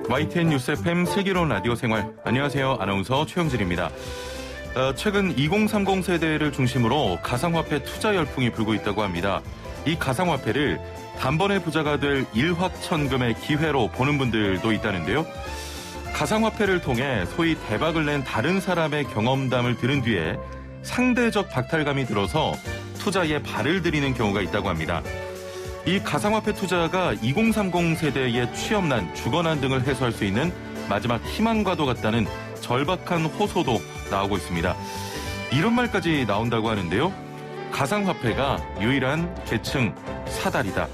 YTN 뉴스 FM 슬기로운 라디오 생활. 안녕하세요. 아나운서 최영진입니다. 최근 2030 세대를 중심으로 가상화폐 투자 열풍이 불고 있다고 합니다. 이 가상화폐를 단번에 부자가 될 일확천금의 기회로 보는 분들도 있다는데요. 가상화폐를 통해 소위 대박을 낸 다른 사람의 경험담을 들은 뒤에 상대적 박탈감이 들어서 투자에 발을 들이는 경우가 있다고 합니다. 이 가상화폐 투자가 2030 세대의 취업난, 주거난 등을 해소할 수 있는 마지막 희망과도 같다는 절박한 호소도 나오고 있습니다. 이런 말까지 나온다고 하는데요. 가상화폐가 유일한 계층 사다리다.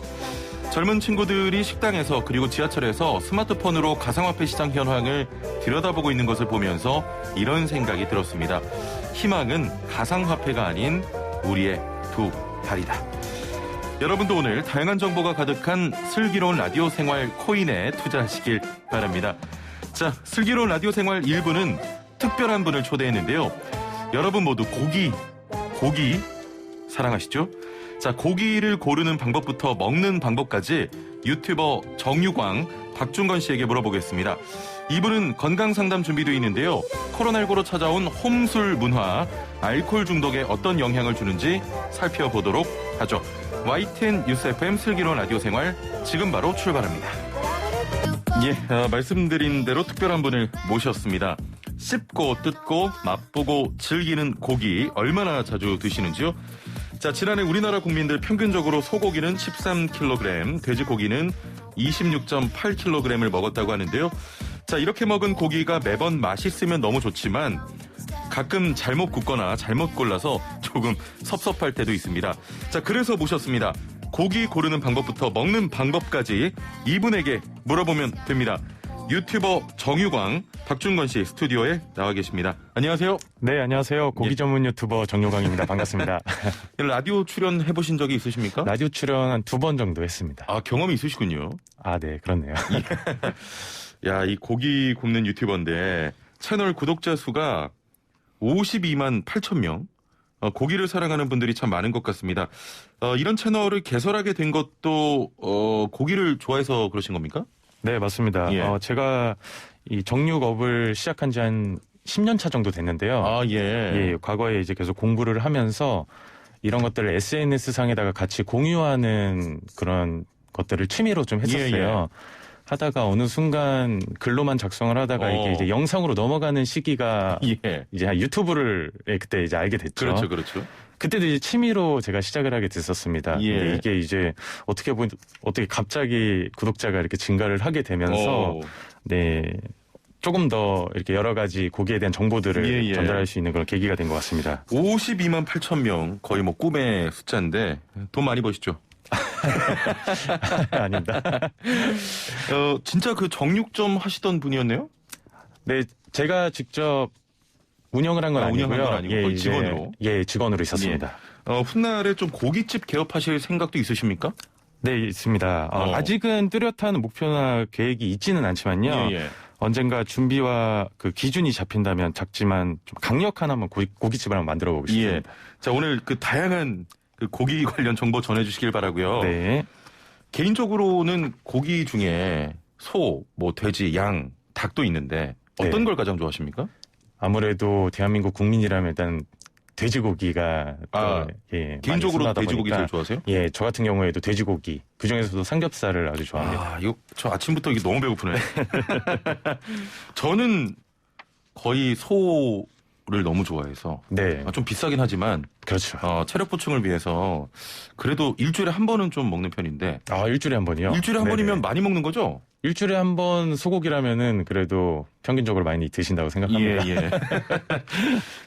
젊은 친구들이 식당에서 그리고 지하철에서 스마트폰으로 가상화폐 시장 현황을 들여다보고 있는 것을 보면서 이런 생각이 들었습니다. 희망은 가상화폐가 아닌 우리의 두 발이다. 여러분도 오늘 다양한 정보가 가득한 슬기로운 라디오 생활 코인에 투자하시길 바랍니다. 자, 슬기로운 라디오 생활 1부는 특별한 분을 초대했는데요. 여러분 모두 고기 사랑하시죠? 자, 고기를 고르는 방법부터 먹는 방법까지 유튜버 정유광, 박준건 씨에게 물어보겠습니다. 이분은 건강상담 준비도 있는데요. 코로나19로 찾아온 홈술 문화, 알코올 중독에 어떤 영향을 주는지 살펴보도록 하죠. YTN 뉴스 FM 슬기로운 라디오 생활 지금 바로 출발합니다. 말씀드린 대로 특별한 분을 모셨습니다. 씹고 뜯고 맛보고 즐기는 고기 얼마나 자주 드시는지요? 자, 지난해 우리나라 국민들 평균적으로 소고기는 13kg, 돼지고기는 26.8kg을 먹었다고 하는데요. 자, 이렇게 먹은 고기가 매번 맛있으면 너무 좋지만 가끔 잘못 굽거나 잘못 골라서 조금 섭섭할 때도 있습니다. 자, 그래서 모셨습니다. 고기 고르는 방법부터 먹는 방법까지 이분에게 물어보면 됩니다. 유튜버 정유광, 박준건 씨 스튜디오에 나와 계십니다. 안녕하세요. 네, 안녕하세요. 고기 전문 유튜버 정유광입니다. 반갑습니다. 라디오 출연해보신 적이 있으십니까? 라디오 출연 한 2번 정도 했습니다. 아, 경험이 있으시군요. 아, 네, 그렇네요. 야, 이 고기 굽는 유튜버인데 채널 구독자 수가 52만 8천 명. 고기를 사랑하는 분들이 참 많은 것 같습니다. 이런 채널을 개설하게 된 것도 고기를 좋아해서 그러신 겁니까? 네, 맞습니다. 제가 이 정육업을 시작한 지 한 10년 차 정도 됐는데요. 아, 예. 과거에 이제 계속 공부를 하면서 이런 것들을 SNS 상에다가 같이 공유하는 그런 것들을 취미로 좀 했었어요. 하다가 어느 순간 글로만 작성을 하다가 이게 이제 영상으로 넘어가는 시기가 이제 유튜브를 그때 이제 알게 됐죠. 그렇죠. 그때도 이제 취미로 제가 시작을 하게 됐었습니다. 근데 이게 이제 어떻게 갑자기 구독자가 이렇게 증가를 하게 되면서 조금 더 이렇게 여러 가지 고기에 대한 정보들을 전달할 수 있는 그런 계기가 된 것 같습니다. 52만 8천 명, 거의 뭐 꿈의 숫자인데 돈 많이 버시죠? 아닙니다. 진짜 그 정육점 하시던 분이었네요? 네, 제가 직접 운영을 한 건 아니고요. 운영한 건 아니고 거의 직원으로? 직원으로 있었습니다. 훗날에 좀 고깃집 개업하실 생각도 있으십니까? 네, 있습니다. 아직은 뚜렷한 목표나 계획이 있지는 않지만요. 언젠가 준비와 그 기준이 잡힌다면 작지만 좀 강력한 한번 고깃집을 한번 만들어 보고 싶습니다. 자, 오늘 그 다양한 그 고기 관련 정보 전해주시길 바라고요. 네. 개인적으로는 고기 중에 소, 돼지, 양, 닭도 있는데 어떤 걸 가장 좋아하십니까? 아무래도 대한민국 국민이라면 일단 돼지고기가 개인적으로 돼지고기를 좋아하세요? 예, 저 같은 경우에도 돼지고기, 그 중에서도 삼겹살을 아주 좋아합니다. 저 아침부터 이게 너무 배고프네. 저는 거의 소를 너무 좋아해서 좀 비싸긴 하지만 그렇죠. 체력 보충을 위해서 그래도 일주일에 한 번은 좀 먹는 편인데. 일주일에 한 번이요? 일주일에 한 번이면 많이 먹는 거죠? 일주일에 한 번 소고기라면은 그래도 평균적으로 많이 드신다고 생각합니다.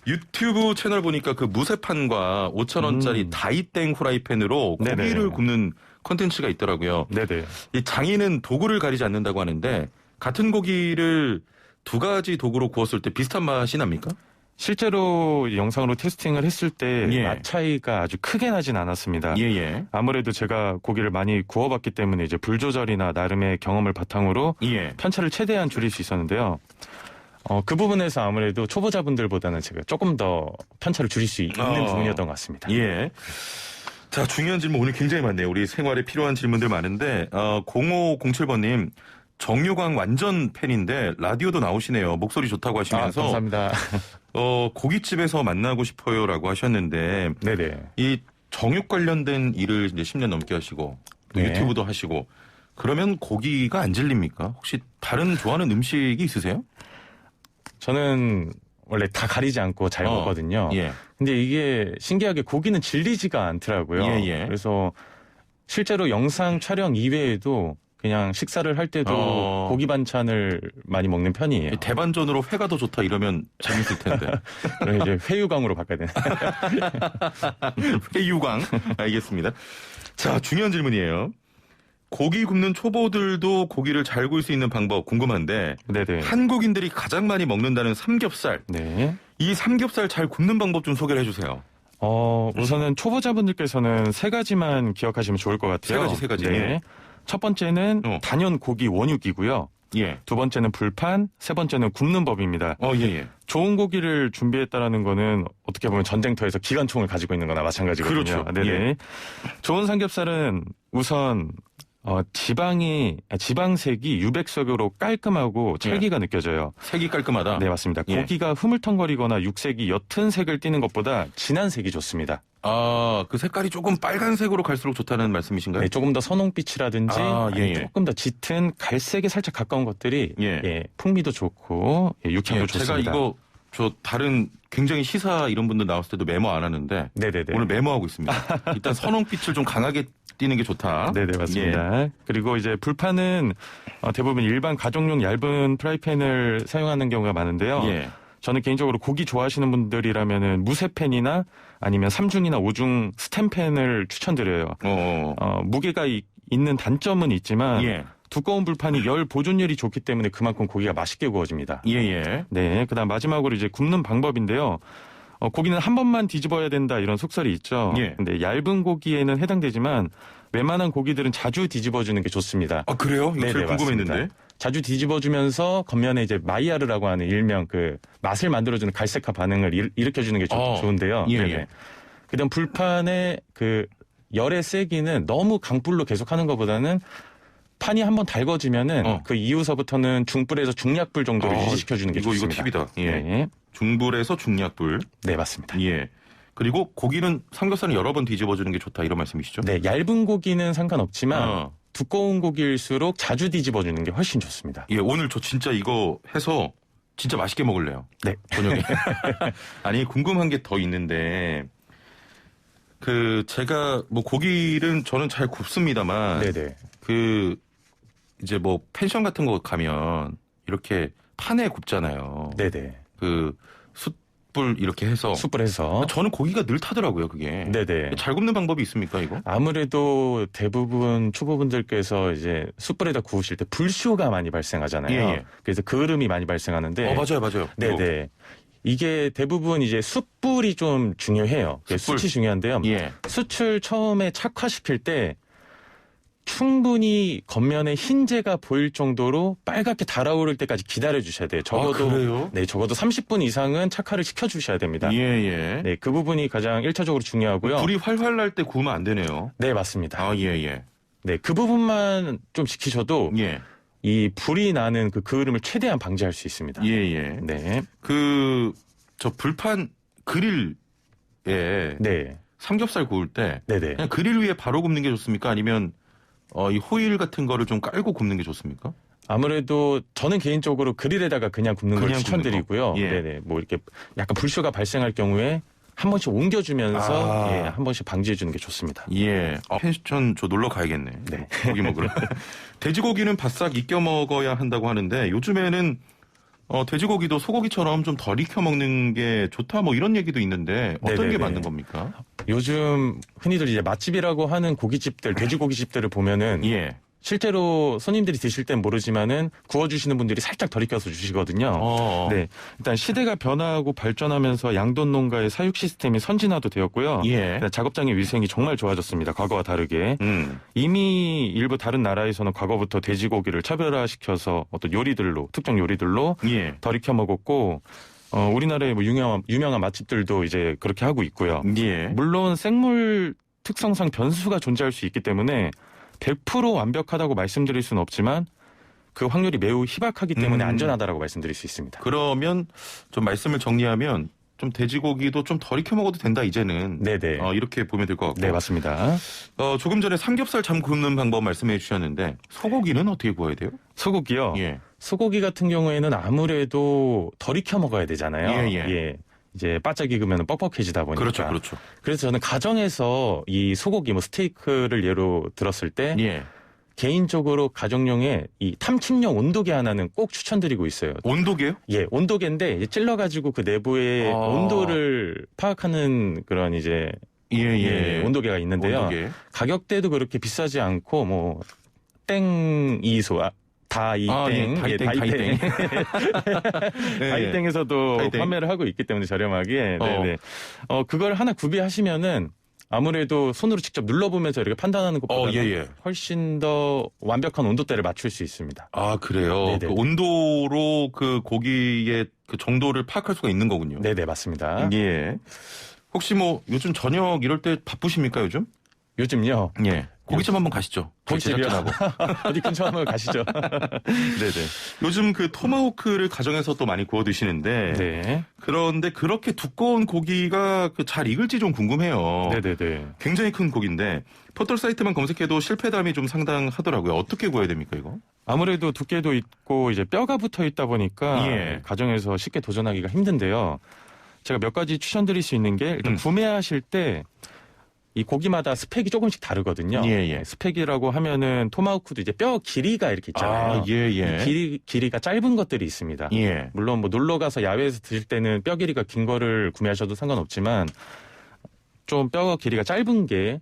유튜브 채널 보니까 그 무쇠판과 5,000원짜리 다이땡 후라이팬으로 고기를 굽는 콘텐츠가 있더라고요. 네네. 이 장인은 도구를 가리지 않는다고 하는데 같은 고기를 두 가지 도구로 구웠을 때 비슷한 맛이 납니까? 실제로 영상으로 테스팅을 했을 때 맛 차이가 아주 크게 나진 않았습니다. 아무래도 제가 고기를 많이 구워봤기 때문에 이제 불 조절이나 나름의 경험을 바탕으로 편차를 최대한 줄일 수 있었는데요. 그 부분에서 아무래도 초보자분들보다는 제가 조금 더 편차를 줄일 수 있는 부분이었던 것 같습니다. 자, 중요한 질문 오늘 굉장히 많네요. 우리 생활에 필요한 질문들 많은데 0507번님 정유광 완전 팬인데 라디오도 나오시네요. 목소리 좋다고 하시면서. 감사합니다. 고깃집에서 만나고 싶어요라고 하셨는데. 네네. 이 정육 관련된 일을 이제 10년 넘게 하시고 또 네. 유튜브도 하시고 그러면 고기가 안 질립니까? 혹시 다른 좋아하는 음식이 있으세요? 저는 원래 다 가리지 않고 잘 먹거든요. 예. 근데 이게 신기하게 고기는 질리지가 않더라고요. 예. 그래서 실제로 영상 촬영 이외에도 그냥 식사를 할 때도 고기 반찬을 많이 먹는 편이에요. 대반전으로 회가 더 좋다 이러면 재밌을 텐데. 그럼 이제 회유광으로 바꿔야 되네. 회유광. 알겠습니다. 자, 중요한 질문이에요. 고기 굽는 초보들도 고기를 잘 구울 수 있는 방법 궁금한데 네네. 한국인들이 가장 많이 먹는다는 삼겹살. 네. 이 삼겹살 잘 굽는 방법 좀 소개를 해주세요. 우선은 초보자분들께서는 세 가지만 기억하시면 좋을 것 같아요. 세 가지. 네. 첫 번째는 단연 고기 원육이고요. 예. 두 번째는 불판, 세 번째는 굽는 법입니다. 예. 좋은 고기를 준비했다라는 거는 어떻게 보면 전쟁터에서 기관총을 가지고 있는 거나 마찬가지거든요. 그렇죠. 네네. 예. 좋은 삼겹살은 우선 지방색이 유백색으로 깔끔하고 찰기가 느껴져요. 색이 깔끔하다. 네, 맞습니다. 예. 고기가 흐물텅거리거나 육색이 옅은 색을 띠는 것보다 진한 색이 좋습니다. 그 색깔이 조금 빨간색으로 갈수록 좋다는 말씀이신가요? 네, 조금 더 선홍빛이라든지 조금 더 짙은 갈색에 살짝 가까운 것들이 풍미도 좋고 육향도 좋습니다. 제가 이거 다른 굉장히 시사 이런 분들 나왔을 때도 메모 안 하는데 네네네. 오늘 메모하고 있습니다. 일단 선홍빛을 좀 강하게 띄는 게 좋다. 네네, 맞습니다. 그리고 이제 불판은 대부분 일반 가정용 얇은 프라이팬을 사용하는 경우가 많은데요. 저는 개인적으로 고기 좋아하시는 분들이라면은 무쇠팬이나 아니면 3중이나 5중 스텐팬을 추천드려요. 무게가 있는 단점은 있지만 두꺼운 불판이 열 보존율이 좋기 때문에 그만큼 고기가 맛있게 구워집니다. 네, 그다음 마지막으로 이제 굽는 방법인데요. 고기는 한 번만 뒤집어야 된다 이런 속설이 있죠. 근데 얇은 고기에는 해당되지만 웬만한 고기들은 자주 뒤집어주는 게 좋습니다. 그래요? 이거 제일 궁금했는데. 맞습니다. 자주 뒤집어주면서 겉면에 이제 마이야르라고 하는 일명 그 맛을 만들어주는 갈색화 반응을 일으켜주는 게 좋은데요. 그다음 불판의 그 열의 세기는 너무 강불로 계속하는 것보다는 판이 한번 달궈지면은 그 이후서부터는 중불에서 중약불 정도로 유지시켜주는 게 좋습니다. 이거 팁이다. 중불에서 중약불. 네, 맞습니다. 그리고 고기는 삼겹살은 여러 번 뒤집어주는 게 좋다 이런 말씀이시죠? 네, 얇은 고기는 상관없지만 두꺼운 고기일수록 자주 뒤집어주는 게 훨씬 좋습니다. 오늘 저 진짜 이거 해서 진짜 맛있게 먹을래요. 네. 저녁에. 아니, 궁금한 게 더 있는데 제가 뭐 고기는 저는 잘 굽습니다만 네네. 이제 뭐 펜션 같은 거 가면 이렇게 판에 굽잖아요. 네네. 숯불 이렇게 해서. 숯불 해서. 저는 고기가 늘 타더라고요, 그게. 네네. 잘 굽는 방법이 있습니까, 이거? 아무래도 대부분 초보분들께서 이제 숯불에다 구우실 때 불쇼가 많이 발생하잖아요. 그래서 그을음이 많이 발생하는데. 맞아요. 네네. 이게 대부분 이제 숯불이 좀 중요해요. 숯이 중요한데요. 숯을 처음에 착화시킬 때 충분히 겉면에 흰재가 보일 정도로 빨갛게 달아오를 때까지 기다려 주셔야 돼요. 적어도 네, 적어도 30분 이상은 착화를 시켜 주셔야 됩니다. 네, 그 부분이 가장 1차적으로 중요하고요. 불이 활활 날 때 구우면 안 되네요. 네, 맞습니다. 예. 네, 그 부분만 좀 지키셔도 이 불이 나는 그 그을음을 최대한 방지할 수 있습니다. 네. 저 불판 그릴에 삼겹살 구울 때 그냥 그릴 위에 바로 굽는 게 좋습니까? 아니면 이 호일 같은 거를 좀 깔고 굽는 게 좋습니까? 아무래도 저는 개인적으로 그릴에다가 그냥 굽는 걸 추천드리고요. 예. 네네. 뭐 이렇게 약간 불쇼가 발생할 경우에 한 번씩 옮겨주면서 예, 한 번씩 방지해주는 게 좋습니다. 예. 펜션 저 놀러 가야겠네. 네. 고기 먹으러. 돼지고기는 바싹 익혀 먹어야 한다고 하는데 요즘에는 돼지고기도 소고기처럼 좀 덜 익혀 먹는 게 좋다 뭐 이런 얘기도 있는데 어떤 네네네. 게 맞는 겁니까? 요즘 흔히들 이제 맛집이라고 하는 고깃집들, 돼지고기집들을 보면은 예. 실제로 손님들이 드실 땐 모르지만은 구워주시는 분들이 살짝 덜 익혀서 주시거든요. 네, 일단 시대가 변화하고 발전하면서 양돈 농가의 사육 시스템이 선진화도 되었고요. 예. 작업장의 위생이 정말 좋아졌습니다. 과거와 다르게. 이미 일부 다른 나라에서는 과거부터 돼지고기를 차별화시켜서 어떤 요리들로, 특정 요리들로 예. 덜 익혀 먹었고, 우리나라의 뭐 유명한 맛집들도 이제 그렇게 하고 있고요. 예. 물론 생물 특성상 변수가 존재할 수 있기 때문에 100% 완벽하다고 말씀드릴 수는 없지만 그 확률이 매우 희박하기 때문에 음. 안전하다라고 말씀드릴 수 있습니다. 그러면 좀 말씀을 정리하면 좀 돼지고기도 좀 덜 익혀 먹어도 된다 이제는. 네네. 이렇게 보면 될 것 같고. 네, 맞습니다. 조금 전에 삼겹살 잠 굽는 방법 말씀해 주셨는데 소고기는 어떻게 구워야 돼요? 소고기요. 예. 소고기 같은 경우에는 아무래도 덜 익혀 먹어야 되잖아요. 예. 이제 바짝 익으면 뻑뻑해지다 보니까. 그렇죠. 그래서 저는 가정에서 이 소고기 뭐 스테이크를 예로 들었을 때 예. 개인적으로 가정용에 이 탐침용 온도계 하나는 꼭 추천드리고 있어요. 온도계요? 예, 온도계인데 찔러가지고 그 내부의 온도를 파악하는 그런 이제 온도계가 있는데요. 온도계. 가격대도 그렇게 비싸지 않고 뭐 땡이소 다이땡. 다이땡에서도 다이땡. 판매를 하고 있기 때문에 저렴하게. 네네. 그걸 하나 구비하시면은 아무래도 손으로 직접 눌러보면서 이렇게 판단하는 것보다는 훨씬 더 완벽한 온도대를 맞출 수 있습니다. 아, 그래요? 그 온도로 그 고기의 그 정도를 파악할 수가 있는 거군요. 네네, 맞습니다. 예. 혹시 뭐 요즘 저녁 이럴 때 바쁘십니까, 요즘? 요즘요? 예. 고깃집 한번 가시죠. 제작진하고. 어디 근처 한번 가시죠. 네네. 요즘 그 토마호크를 가정에서 또 많이 구워 드시는데. 네. 그런데 그렇게 두꺼운 고기가 잘 익을지 좀 궁금해요. 네네네. 굉장히 큰 고기인데 포털 사이트만 검색해도 실패담이 좀 상당하더라고요. 어떻게 구워야 됩니까, 이거? 아무래도 두께도 있고 이제 뼈가 붙어 있다 보니까 가정에서 쉽게 도전하기가 힘든데요. 제가 몇 가지 추천드릴 수 있는 게 일단 구매하실 때 이 고기마다 스펙이 조금씩 다르거든요. 스펙이라고 하면은 토마호크도 이제 뼈 길이가 이렇게 있잖아요. 길이가 짧은 것들이 있습니다. 물론 뭐 놀러 가서 야외에서 드실 때는 뼈 길이가 긴 거를 구매하셔도 상관없지만 좀 뼈 길이가 짧은 게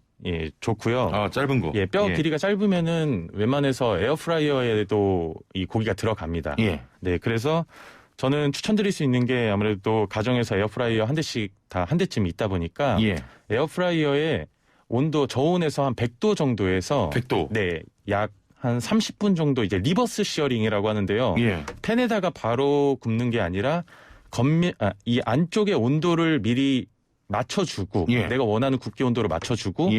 좋고요. 짧은 거. 뼈 길이가 짧으면은 웬만해서 에어프라이어에도 이 고기가 들어갑니다. 네, 그래서 저는 추천드릴 수 있는 게 아무래도 가정에서 에어프라이어 한 대씩 다 한 대쯤 있다 보니까 에어프라이어의 온도 저온에서 한 100도 정도에서 100도. 네, 약 한 30분 정도 이제 리버스 시어링이라고 하는데요. 팬에다가 바로 굽는 게 아니라 이 안쪽의 온도를 미리 맞춰주고 내가 원하는 굽기 온도를 맞춰주고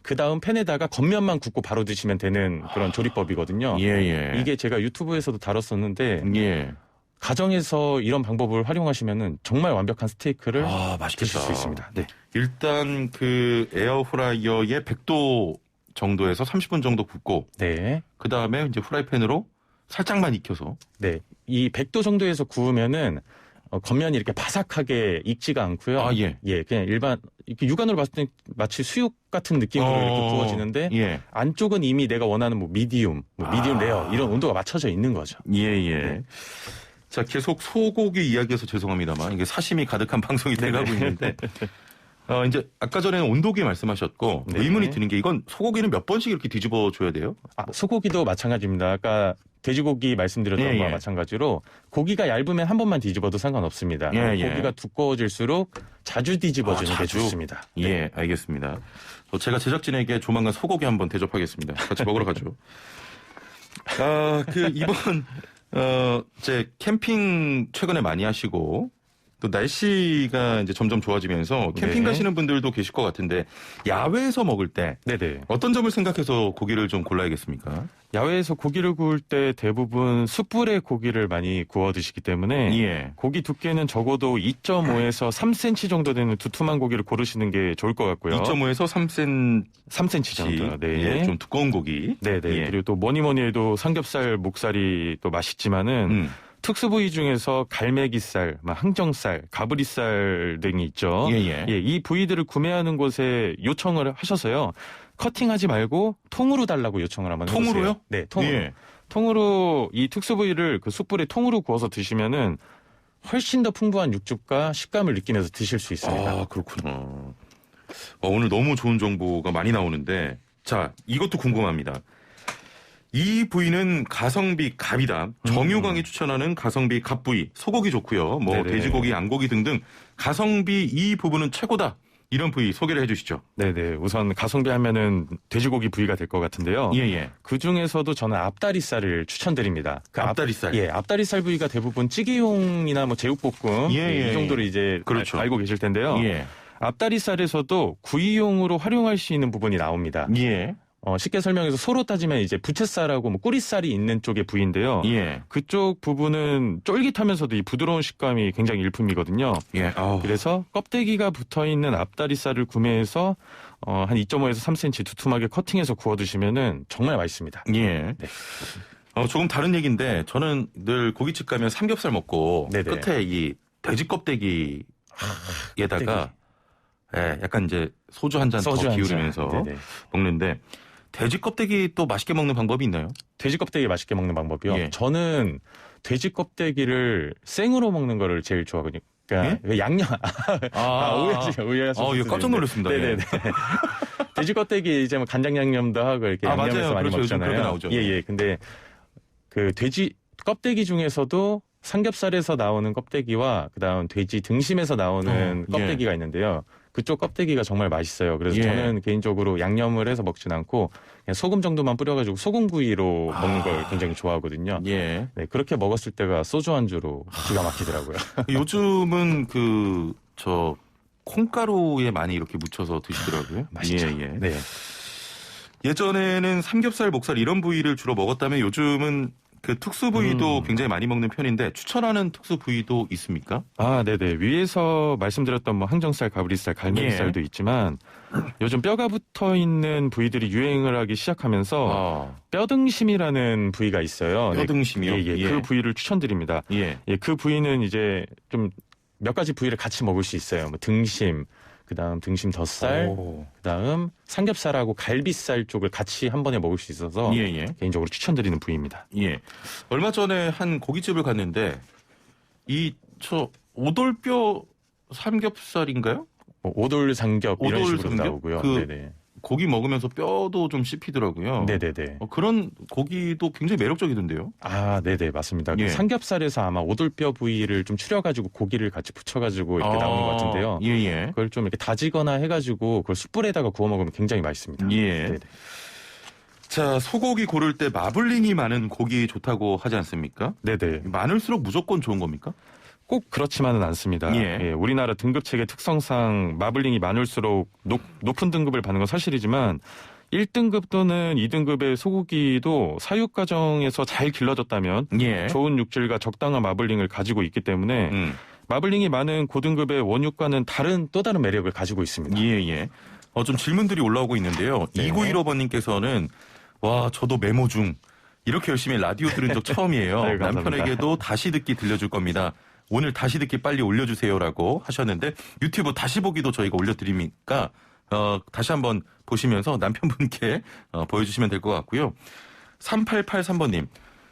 그 다음 팬에다가 겉면만 굽고 바로 드시면 되는 그런 조리법이거든요. 이게 제가 유튜브에서도 다뤘었는데 가정에서 이런 방법을 활용하시면은 정말 완벽한 스테이크를 드실 수 있습니다. 네. 일단 그 에어프라이어에 100도 정도에서 30분 정도 굽고 그 다음에 이제 프라이팬으로 살짝만 익혀서 이 100도 정도에서 구우면은 겉면이 이렇게 바삭하게 익지가 않고요. 그냥 일반 이렇게 육안으로 봤을 때 마치 수육 같은 느낌으로 이렇게 구워지는데 안쪽은 이미 내가 원하는 뭐 미디움 레어 이런 온도가 맞춰져 있는 거죠. 자, 계속 소고기 이야기해서 죄송합니다만 이게 사심이 가득한 방송이 돼가고 있는데 이제 아까 전에는 온도계 말씀하셨고 의문이 드는 게 이건 소고기는 몇 번씩 이렇게 뒤집어 줘야 돼요? 소고기도 마찬가지입니다. 아까 돼지고기 말씀드렸던 거와 마찬가지로 고기가 얇으면 한 번만 뒤집어도 상관없습니다. 고기가 두꺼워질수록 자주 뒤집어주는 게 좋습니다. 알겠습니다. 제가 제작진에게 조만간 소고기 한번 대접하겠습니다. 같이 먹으러 가죠. 이번 이제 캠핑 최근에 많이 하시고 또 날씨가 이제 점점 좋아지면서 캠핑 가시는 분들도 계실 것 같은데 야외에서 먹을 때 어떤 점을 생각해서 고기를 좀 골라야겠습니까? 야외에서 고기를 구울 때 대부분 숯불에 고기를 많이 구워 드시기 때문에 고기 두께는 적어도 2.5에서 3cm 정도 되는 두툼한 고기를 고르시는 게 좋을 것 같고요. 2.5에서 3cm 정도. 좀 두꺼운 고기. 그리고 또 뭐니 해도 삼겹살, 목살이 또 맛있지만은 특수 부위 중에서 갈매기살, 항정살, 가브리살 등이 있죠. 이 부위들을 구매하는 곳에 요청을 하셔서요. 커팅하지 말고 통으로 달라고 요청을 한번 해보세요. 통으로요? 네, 통으로. 통으로 이 특수 부위를 그 숯불에 통으로 구워서 드시면은 훨씬 더 풍부한 육즙과 식감을 느끼면서 드실 수 있습니다. 그렇구나. 오늘 너무 좋은 정보가 많이 나오는데 자, 이것도 궁금합니다. 이 부위는 가성비 갑이다. 정유광이 추천하는 가성비 갑 부위. 소고기 좋고요. 돼지고기, 양고기 등등 가성비 이 부분은 최고다. 이런 부위 소개를 해 주시죠. 우선 가성비 하면은 돼지고기 부위가 될 것 같은데요. 그 중에서도 저는 앞다리살을 추천드립니다. 앞다리살? 앞다리살 부위가 대부분 찌개용이나 뭐 제육볶음 이 정도를 이제 알고 계실 텐데요. 앞다리살에서도 구이용으로 활용할 수 있는 부분이 나옵니다. 쉽게 설명해서 소로 따지면 이제 부채살하고 뭐 꾸리살이 있는 쪽의 부위인데요. 예. 그쪽 부분은 쫄깃하면서도 이 부드러운 식감이 굉장히 일품이거든요. 예. 그래서 껍데기가 붙어 있는 앞다리살을 구매해서 한 2.5에서 3cm 두툼하게 커팅해서 구워 드시면은 정말 맛있습니다. 예. 네. 조금 다른 얘기인데 저는 늘 고깃집 가면 삼겹살 먹고 네네. 끝에 이 돼지 껍데기에다가 예, 약간 이제 소주 한 잔 더 기울이면서 먹는데 돼지 껍데기 또 맛있게 먹는 방법이 있나요? 돼지 껍데기 맛있게 먹는 방법이요? 예. 저는 돼지 껍데기를 생으로 먹는 거를 제일 좋아하거든요. 그러니까 예? 양념 오해하시죠. 깜짝 놀랐습니다. 네네네. 돼지 껍데기 이제 뭐 간장 양념도 하고 이렇게 양념해서 맞아요. 많이 그렇죠. 먹잖아요. 나오죠. 예. 근데 그 돼지 껍데기 중에서도 삼겹살에서 나오는 껍데기와 그다음 돼지 등심에서 나오는 껍데기가 있는데요. 그쪽 껍데기가 정말 맛있어요. 그래서 저는 개인적으로 양념을 해서 먹진 않고 그냥 소금 정도만 뿌려가지고 소금구이로 먹는 걸 굉장히 좋아하거든요. 네, 그렇게 먹었을 때가 소주 안주로 기가 막히더라고요. 요즘은 콩가루에 많이 이렇게 묻혀서 드시더라고요. 맛있죠. 네. 예전에는 삼겹살, 목살 이런 부위를 주로 먹었다면 요즘은 그 특수 부위도 굉장히 많이 먹는 편인데 추천하는 특수 부위도 있습니까? 네네. 위에서 말씀드렸던 뭐 항정살, 가브리살, 갈매기살도 있지만 요즘 뼈가 붙어 있는 부위들이 유행을 하기 시작하면서 뼈등심이라는 부위가 있어요. 뼈등심이요? 예. 그 부위를 추천드립니다. 그 부위는 이제 좀 몇 가지 부위를 같이 먹을 수 있어요. 뭐 등심, 그다음 등심 덧살, 그다음 삼겹살하고 갈비살 쪽을 같이 한 번에 먹을 수 있어서 개인적으로 추천드리는 부위입니다. 예. 얼마 전에 한 고깃집을 갔는데 오돌뼈 삼겹살인가요? 오돌 삼겹 이런 식으로 나오고요. 네네. 고기 먹으면서 뼈도 좀 씹히더라고요. 네네네. 그런 고기도 굉장히 매력적이던데요. 네네 맞습니다. 삼겹살에서 아마 오돌뼈 부위를 좀 추려가지고 고기를 같이 붙여가지고 이렇게 나오는 것 같은데요. 그걸 좀 이렇게 다지거나 해가지고 그걸 숯불에다가 구워 먹으면 굉장히 맛있습니다. 네네. 자, 소고기 고를 때 마블링이 많은 고기 좋다고 하지 않습니까? 네네. 많을수록 무조건 좋은 겁니까? 꼭 그렇지만은 않습니다. 우리나라 등급체계 특성상 마블링이 많을수록 높은 등급을 받는 건 사실이지만 1등급 또는 2등급의 소고기도 사육 과정에서 잘 길러졌다면 좋은 육질과 적당한 마블링을 가지고 있기 때문에 마블링이 많은 고등급의 원육과는 또 다른 매력을 가지고 있습니다. 좀 질문들이 올라오고 있는데요. 2915번님께서는 저도 메모 중 이렇게 열심히 라디오 들은 적 처음이에요. 남편에게도 다시 듣기 들려줄 겁니다. 오늘 다시 듣기 빨리 올려주세요라고 하셨는데 유튜브 다시 보기도 저희가 올려드리니까 다시 한번 보시면서 남편분께 보여주시면 될 것 같고요. 3883번님.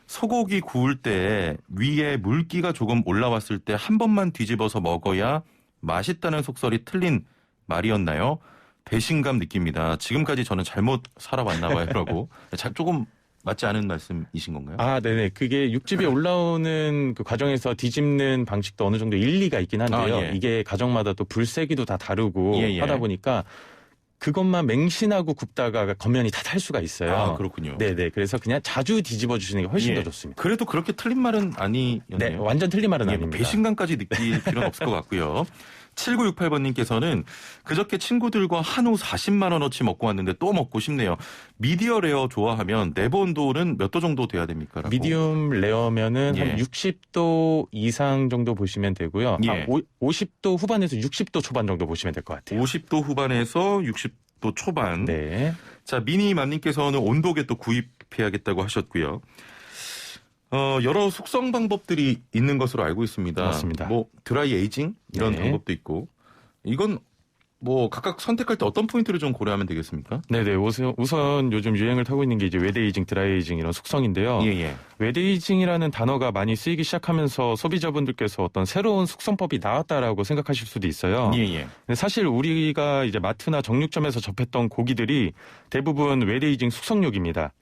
소고기 구울 때 위에 물기가 조금 올라왔을 때 한 번만 뒤집어서 먹어야 맛있다는 속설이 틀린 말이었나요? 배신감 느낍니다. 지금까지 저는 잘못 살아왔나 봐요. 라고 조금 맞지 않은 말씀이신 건가요? 네네. 그게 육즙이 올라오는 그 과정에서 뒤집는 방식도 어느 정도 일리가 있긴 한데요. 이게 가정마다 또 불세기도 다 다르고 하다 보니까 그것만 맹신하고 굽다가 겉면이 다 탈 수가 있어요. 그렇군요. 네네. 그래서 그냥 자주 뒤집어 주시는 게 훨씬 더 좋습니다. 그래도 그렇게 틀린 말은 아니었네요. 네, 완전 틀린 말은 아닙니다. 배신감까지 느낄 필요는 없을 것 같고요. 7968번님께서는 그저께 친구들과 한우 40만 원어치 먹고 왔는데 또 먹고 싶네요. 미디어 레어 좋아하면 내부 온도는 몇 도 정도 돼야 됩니까? 라고. 미디움 레어면은 한 60도 이상 정도 보시면 되고요. 50도 후반에서 60도 초반 정도 보시면 될 것 같아요. 50도 후반에서 60도 초반. 네. 자, 미니맘님께서는 온도계 또 구입해야겠다고 하셨고요. 여러 숙성 방법들이 있는 것으로 알고 있습니다. 맞습니다. 뭐 드라이 에이징 이런 방법도 있고 이건 뭐 각각 선택할 때 어떤 포인트를 좀 고려하면 되겠습니까? 네네. 우선 요즘 유행을 타고 있는 게 이제 웨데이징, 드라이에이징 이런 숙성인데요. 웨데이징이라는 단어가 많이 쓰이기 시작하면서 소비자분들께서 어떤 새로운 숙성법이 나왔다라고 생각하실 수도 있어요. 근데 사실 우리가 이제 마트나 정육점에서 접했던 고기들이 대부분 웨데이징 숙성육입니다.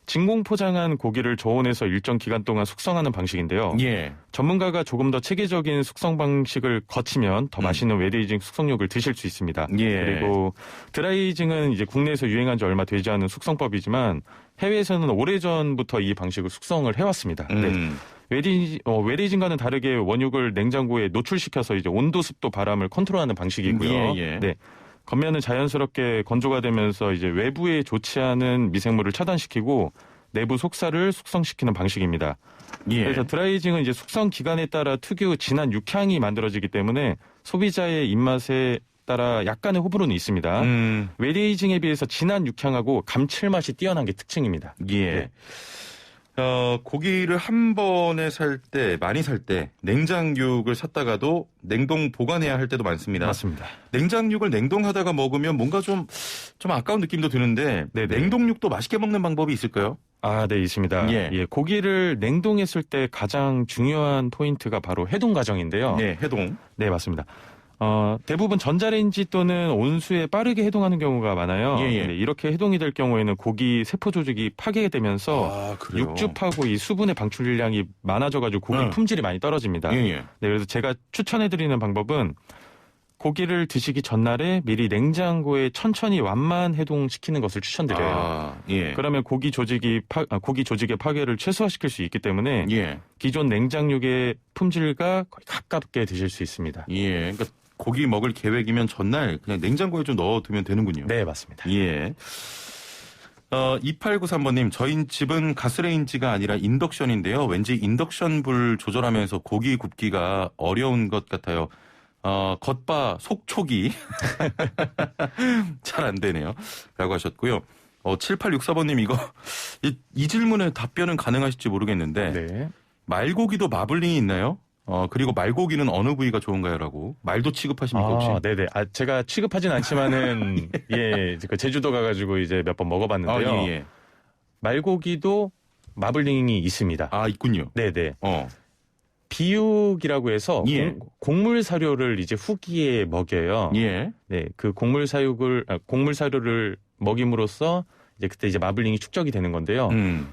진공 포장한 고기를 저온에서 일정 기간 동안 숙성하는 방식인데요. 전문가가 조금 더 체계적인 숙성 방식을 거치면 더 맛있는 웨데이징 숙성육을 드실 수 있습니다. 그리고 드라이징은 이제 국내에서 유행한 지 얼마 되지 않은 숙성법이지만 해외에서는 오래전부터 이 방식을 숙성을 해왔습니다. 웨데이징과는 다르게 원육을 냉장고에 노출시켜서 이제 온도, 습도, 바람을 컨트롤하는 방식이고요. 겉면은 자연스럽게 건조가 되면서 이제 외부에 좋지 않은 미생물을 차단시키고 내부 속살을 숙성시키는 방식입니다. 예. 그래서 드라이징은 이제 숙성 기간에 따라 특유 진한 육향이 만들어지기 때문에 소비자의 입맛에 따라 약간의 호불호는 있습니다. 웨이징에 비해서 진한 육향하고 감칠맛이 뛰어난 게 특징입니다. 예. 네. 고기를 한 번에 많이 살 때 냉장육을 샀다가도 냉동 보관해야 할 때도 많습니다. 맞습니다. 냉장육을 냉동하다가 먹으면 뭔가 좀 아까운 느낌도 드는데 네네. 냉동육도 맛있게 먹는 방법이 있을까요? 네, 있습니다. 예, 고기를 냉동했을 때 가장 중요한 포인트가 바로 해동 과정인데요. 네, 해동. 네, 맞습니다. 대부분 전자레인지 또는 온수에 빠르게 해동하는 경우가 많아요. 예. 네, 이렇게 해동이 될 경우에는 고기 세포 조직이 파괴되면서 육즙하고 이 수분의 방출량이 많아져가지고 고기 품질이 많이 떨어집니다. 예. 네, 그래서 제가 추천해드리는 방법은 고기를 드시기 전날에 미리 냉장고에 천천히 완만 해동시키는 것을 추천드려요. 예. 그러면 고기 조직의 파괴를 최소화시킬 수 있기 때문에 기존 냉장육의 품질과 거의 가깝게 드실 수 있습니다. 예. 그러니까 고기 먹을 계획이면 전날 그냥 냉장고에 좀 넣어두면 되는군요. 네, 맞습니다. 예. 2893번님, 저희 집은 가스레인지가 아니라 인덕션인데요. 왠지 인덕션 불 조절하면서 고기 굽기가 어려운 것 같아요. 겉바 속촉이 잘 안 되네요. 라고 하셨고요. 7864번님, 이 질문에 답변은 가능하실지 모르겠는데, 네. 말고기도 마블링이 있나요? 그리고 말고기는 어느 부위가 좋은가요? 라고. 말도 취급하십니까, 혹시? 네네. 제가 취급하진 않지만은, 예, 제주도 가가지고 이제 몇 번 먹어봤는데요. 예. 말고기도 마블링이 있습니다. 있군요. 네네. 비육이라고 해서 곡물 사료를 이제 후기에 먹여요. 예. 네, 그 곡물 사료를 먹임으로써 그때 마블링이 축적이 되는 건데요.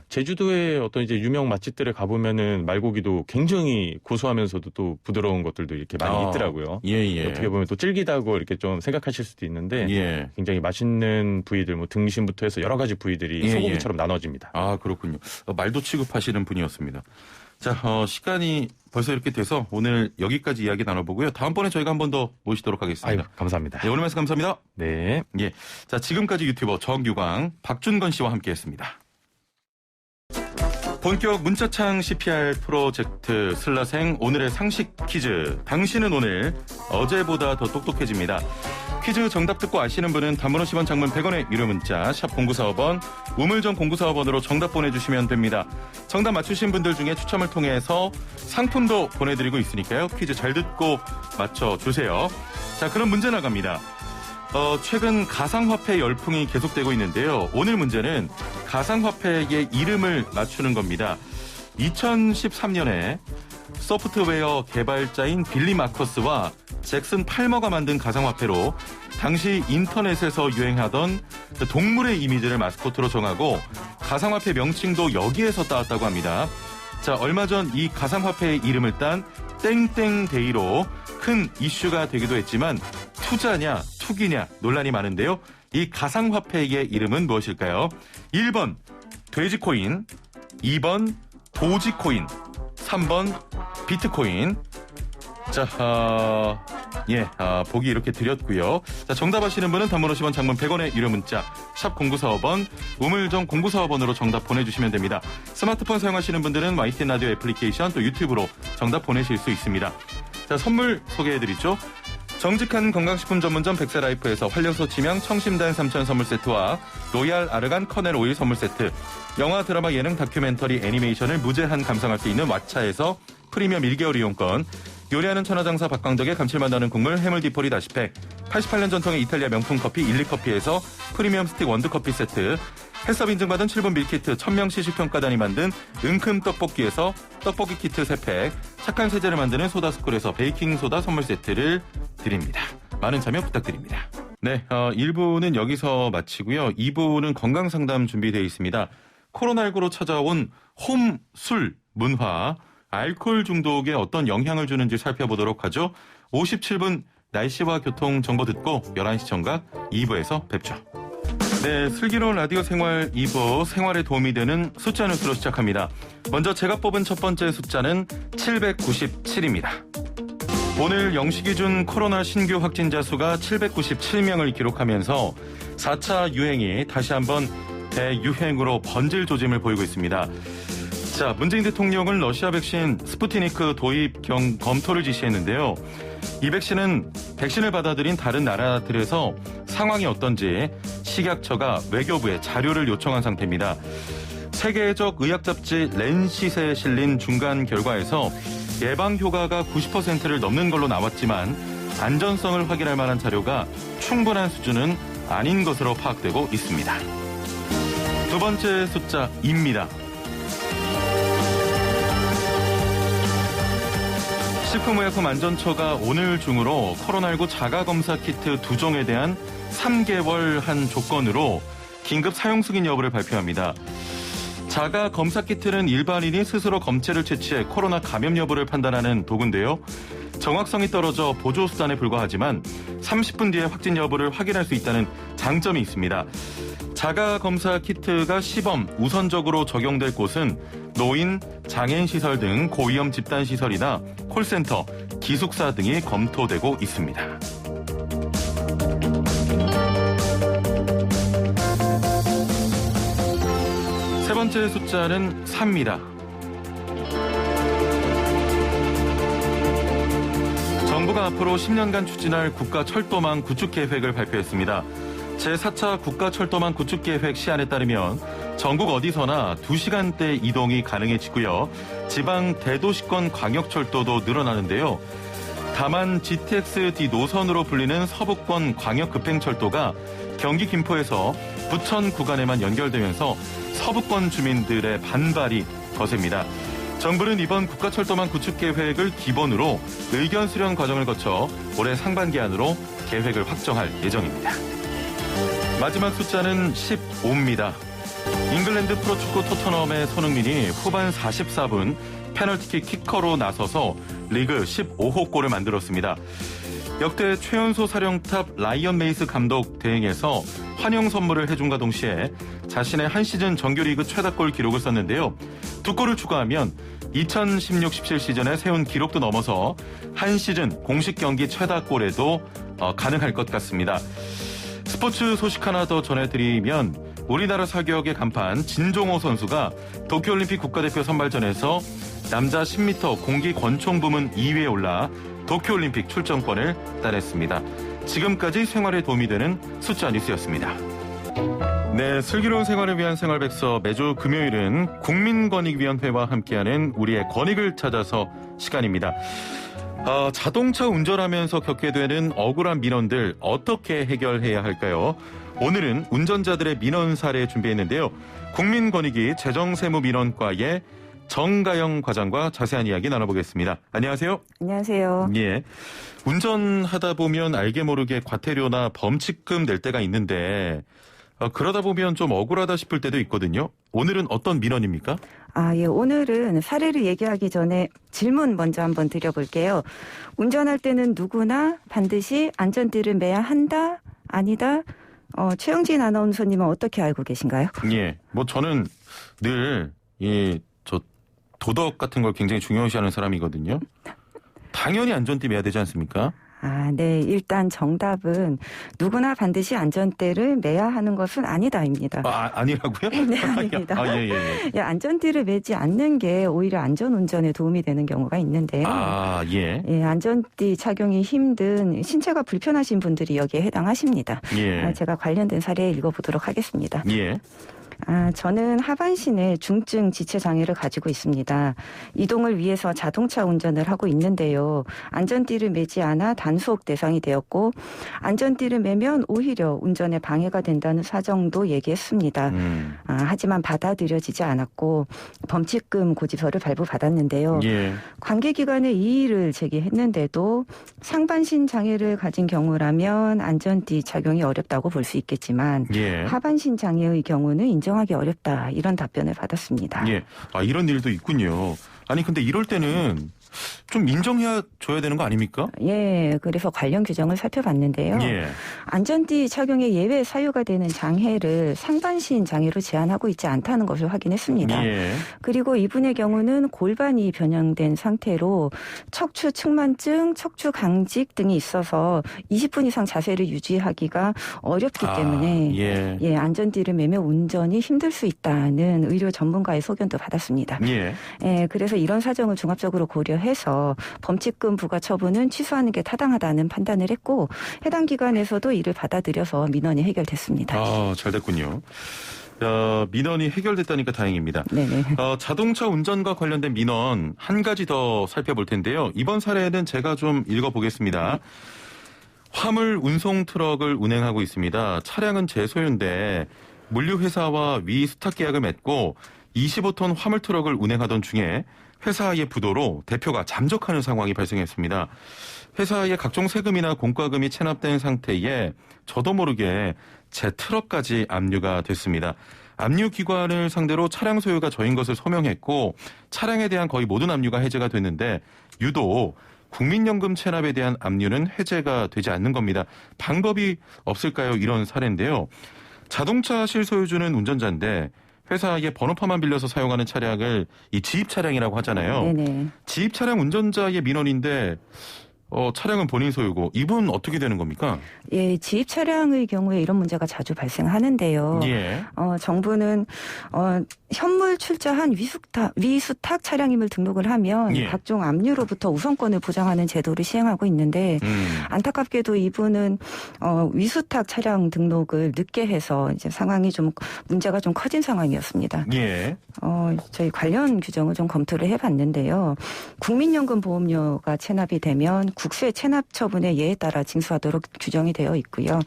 제주도의 어떤 이제 유명 맛집들에 가보면은 말고기도 굉장히 고소하면서도 또 부드러운 것들도 이렇게 많이 있더라고요. 예. 어떻게 보면 또 질기다고 이렇게 좀 생각하실 수도 있는데 굉장히 맛있는 부위들, 등심부터 해서 여러 가지 부위들이 소고기처럼 나눠집니다. 그렇군요. 말도 취급하시는 분이었습니다. 자, 시간이 벌써 이렇게 돼서 오늘 여기까지 이야기 나눠보고요. 다음번에 저희가 한 번 더 모시도록 하겠습니다. 감사합니다. 네, 오늘 말씀 감사합니다. 네. 예. 자, 지금까지 유튜버 정규광, 박준건 씨와 함께 했습니다. 본격 문자창 CPR 프로젝트 슬라생 오늘의 상식 퀴즈. 당신은 오늘 어제보다 더 똑똑해집니다. 퀴즈 정답 듣고 아시는 분은 단문 50원, 장문 100원의 유료 문자 샵 0945번, 우물정 0945번으로 정답 보내주시면 됩니다. 정답 맞추신 분들 중에 추첨을 통해서 상품도 보내드리고 있으니까요. 퀴즈 잘 듣고 맞춰주세요. 자, 그럼 문제 나갑니다. 최근 가상화폐 열풍이 계속되고 있는데요. 오늘 문제는 가상화폐의 이름을 맞추는 겁니다. 2013년에 소프트웨어 개발자인 빌리 마커스와 잭슨 팔머가 만든 가상화폐로 당시 인터넷에서 유행하던 동물의 이미지를 마스코트로 정하고 가상화폐 명칭도 여기에서 따왔다고 합니다. 자, 얼마 전 이 가상화폐의 이름을 딴 땡땡데이로 큰 이슈가 되기도 했지만 투자냐 투기냐 논란이 많은데요. 이 가상화폐의 이름은 무엇일까요? 1번 돼지코인, 2번 도지코인, 3번 비트코인. 자, 보기 이렇게 드렸고요. 자, 정답 아시는 분은 단문 50원, 장문 100원의 유료 문자 샵 0945번, 우물정 0945번으로 정답 보내주시면 됩니다. 스마트폰 사용하시는 분들은 YTN 라디오 애플리케이션 또 유튜브로 정답 보내실 수 있습니다. 자, 선물 소개해드리죠. 정직한 건강식품 전문점 백세라이프에서 활력소 치명 청심단 3천 선물 세트와 로얄 아르간 커넬 오일 선물 세트, 영화 드라마 예능 다큐멘터리 애니메이션을 무제한 감상할 수 있는 왓챠에서 프리미엄 1개월 이용권, 요리하는 천하장사 박광덕의 감칠맛 나는 국물 해물 디포리 다시팩, 88년 전통의 이탈리아 명품 커피 일리커피에서 프리미엄 스틱 원두커피 세트, 햇섭 인증받은 7분 밀키트 천명 시식평가단이 만든 은큼 떡볶이에서 떡볶이 키트 3팩, 착한 세제를 만드는 소다스쿨에서 베이킹소다 선물 세트를 드립니다. 많은 참여 부탁드립니다. 네, 1부는 여기서 마치고요. 2부는 건강상담 준비되어 있습니다. 코로나19로 찾아온 홈술 문화, 알코올 중독에 어떤 영향을 주는지 살펴보도록 하죠. 57분 날씨와 교통 정보 듣고 11시 정각 2부에서 뵙죠. 네, 슬기로운 라디오 생활 2부, 생활에 도움이 되는 숫자 뉴스로 시작합니다. 먼저 제가 뽑은 첫 번째 숫자는 797입니다. 오늘 0시 기준 코로나 신규 확진자 수가 797명을 기록하면서 4차 유행이 다시 한번 대유행으로 번질 조짐을 보이고 있습니다. 자, 문재인 대통령은 러시아 백신 스푸트니크 도입 검토를 지시했는데요. 이 백신을 받아들인 다른 나라들에서 상황이 어떤지 식약처가 외교부에 자료를 요청한 상태입니다. 세계적 의학 잡지 랜싯에 실린 중간 결과에서 예방 효과가 90%를 넘는 걸로 나왔지만 안전성을 확인할 만한 자료가 충분한 수준은 아닌 것으로 파악되고 있습니다. 두 번째 숫자 2입니다. 식품의약품안전처가 오늘 중으로 코로나19 자가검사 키트 2종에 대한 3개월 한 조건으로 긴급 사용 승인 여부를 발표합니다. 자가 검사 키트는 일반인이 스스로 검체를 채취해 코로나 감염 여부를 판단하는 도구인데요. 정확성이 떨어져 보조 수단에 불과하지만 30분 뒤에 확진 여부를 확인할 수 있다는 장점이 있습니다. 자가 검사 키트가 시범 우선적으로 적용될 곳은 노인, 장애인 시설 등 고위험 집단 시설이나 콜센터, 기숙사 등이 검토되고 있습니다. 세 번째 숫자는 4입니다. 정부가 앞으로 10년간 추진할 국가철도망 구축 계획을 발표했습니다. 제4차 국가철도망 구축 계획 시안에 따르면 전국 어디서나 2시간대 이동이 가능해지고요. 지방 대도시권 광역철도도 늘어나는데요. 다만 GTX-D 노선으로 불리는 서부권 광역급행철도가 경기 김포에서 부천 구간에만 연결되면서 서부권 주민들의 반발이 거셉니다. 정부는 이번 국가철도망 구축 계획을 기본으로 의견 수렴 과정을 거쳐 올해 상반기 안으로 계획을 확정할 예정입니다. 마지막 숫자는 15입니다. 잉글랜드 프로축구 토트넘의 손흥민이 후반 44분 페널티킥 키커로 나서서 리그 15호 골을 만들었습니다. 역대 최연소 사령탑 라이언 메이스 감독 대행에서 환영 선물을 해준과 동시에 자신의 한 시즌 정규리그 최다골 기록을 썼는데요. 2골을 추가하면 2016-17 시즌에 세운 기록도 넘어서 한 시즌 공식 경기 최다골에도 가능할 것 같습니다. 스포츠 소식 하나 더 전해드리면 우리나라 사격의 간판 진종호 선수가 도쿄올림픽 국가대표 선발전에서 남자 10m 공기 권총 부문 2위에 올라 도쿄올림픽 출전권을 따냈습니다. 지금까지 생활에 도움이 되는 숫자 뉴스였습니다. 네, 슬기로운 생활을 위한 생활백서 매주 금요일은 국민권익위원회와 함께하는 우리의 권익을 찾아서 시간입니다. 자동차 운전하면서 겪게 되는 억울한 민원들 어떻게 해결해야 할까요? 오늘은 운전자들의 민원 사례 준비했는데요. 국민권익위 재정세무민원과의 정가영 과장과 자세한 이야기 나눠보겠습니다. 안녕하세요. 안녕하세요. 예, 운전하다 보면 알게 모르게 과태료나 범칙금 낼 때가 있는데 그러다 보면 좀 억울하다 싶을 때도 있거든요. 오늘은 어떤 민원입니까? 예, 오늘은 사례를 얘기하기 전에 질문 먼저 한번 드려볼게요. 운전할 때는 누구나 반드시 안전띠를 매야 한다? 아니다? 최영진 아나운서님은 어떻게 알고 계신가요? 예, 저는 늘 도덕 같은 걸 굉장히 중요시하는 사람이거든요. 당연히 안전띠 매야 되지 않습니까? 네. 일단 정답은 누구나 반드시 안전띠를 매야 하는 것은 아니다입니다. 아니라고요? 네, 아닙니다. 예. 안전띠를 매지 않는 게 오히려 안전운전에 도움이 되는 경우가 있는데요. 예, 안전띠 착용이 힘든 신체가 불편하신 분들이 여기에 해당하십니다. 예. 제가 관련된 사례 읽어보도록 하겠습니다. 예. 저는 하반신에 중증 지체 장애를 가지고 있습니다. 이동을 위해서 자동차 운전을 하고 있는데요. 안전띠를 매지 않아 단속 대상이 되었고 안전띠를 매면 오히려 운전에 방해가 된다는 사정도 얘기했습니다. 하지만 받아들여지지 않았고 범칙금 고지서를 발부받았는데요. 예. 관계기관에 이의를 제기했는데도 상반신 장애를 가진 경우라면 안전띠 착용이 어렵다고 볼 수 있겠지만 예. 하반신 장애의 경우는 인정하기 어렵다. 이런 답변을 받았습니다. 예. 이런 일도 있군요. 아니 근데 이럴 때는 좀 인정해야 줘야 되는 거 아닙니까? 예, 그래서 관련 규정을 살펴봤는데요. 예. 안전띠 착용에 예외 사유가 되는 장애를 상반신 장애로 제한하고 있지 않다는 것을 확인했습니다. 예. 그리고 이분의 경우는 골반이 변형된 상태로 척추 측만증, 척추 강직 등이 있어서 20분 이상 자세를 유지하기가 어렵기 때문에 예, 안전띠를 매며 운전이 힘들 수 있다는 의료 전문가의 소견도 받았습니다. 예. 예, 그래서 이런 사정을 종합적으로 고려해서 범칙금 부과 처분은 취소하는 게 타당하다는 판단을 했고 해당 기관에서도 이를 받아들여서 민원이 해결됐습니다. 아, 잘 됐군요. 민원이 해결됐다니까 다행입니다. 네네. 자동차 운전과 관련된 민원 한 가지 더 살펴볼 텐데요. 이번 사례는 제가 좀 읽어보겠습니다. 화물 운송 트럭을 운행하고 있습니다. 차량은 제 소유인데 물류회사와 위 수탁 계약을 맺고 25톤 화물 트럭을 운행하던 중에 회사의 부도로 대표가 잠적하는 상황이 발생했습니다. 회사에 각종 세금이나 공과금이 체납된 상태에 저도 모르게 제 트럭까지 압류가 됐습니다. 압류 기관을 상대로 차량 소유가 저인 것을 소명했고 차량에 대한 거의 모든 압류가 해제가 됐는데 유독 국민연금 체납에 대한 압류는 해제가 되지 않는 겁니다. 방법이 없을까요? 이런 사례인데요. 자동차 실소유주는 운전자인데 회사에 번호판만 빌려서 사용하는 차량을 이 지입 차량이라고 하잖아요. 네네. 지입 차량 운전자의 민원인데 차량은 본인 소유고 이분 어떻게 되는 겁니까? 예, 지입 차량의 경우에 이런 문제가 자주 발생하는데요. 예. 정부는 현물 출자한 위수탁 차량임을 등록을 하면 예. 각종 압류로부터 우선권을 보장하는 제도를 시행하고 있는데 안타깝게도 이분은 위수탁 차량 등록을 늦게 해서 이제 상황이 좀 문제가 좀 커진 상황이었습니다. 예. 저희 관련 규정을 좀 검토를 해봤는데요. 국민연금 보험료가 체납이 되면 국세 체납 처분의 예에 따라 징수하도록 규정이 되어 있고요.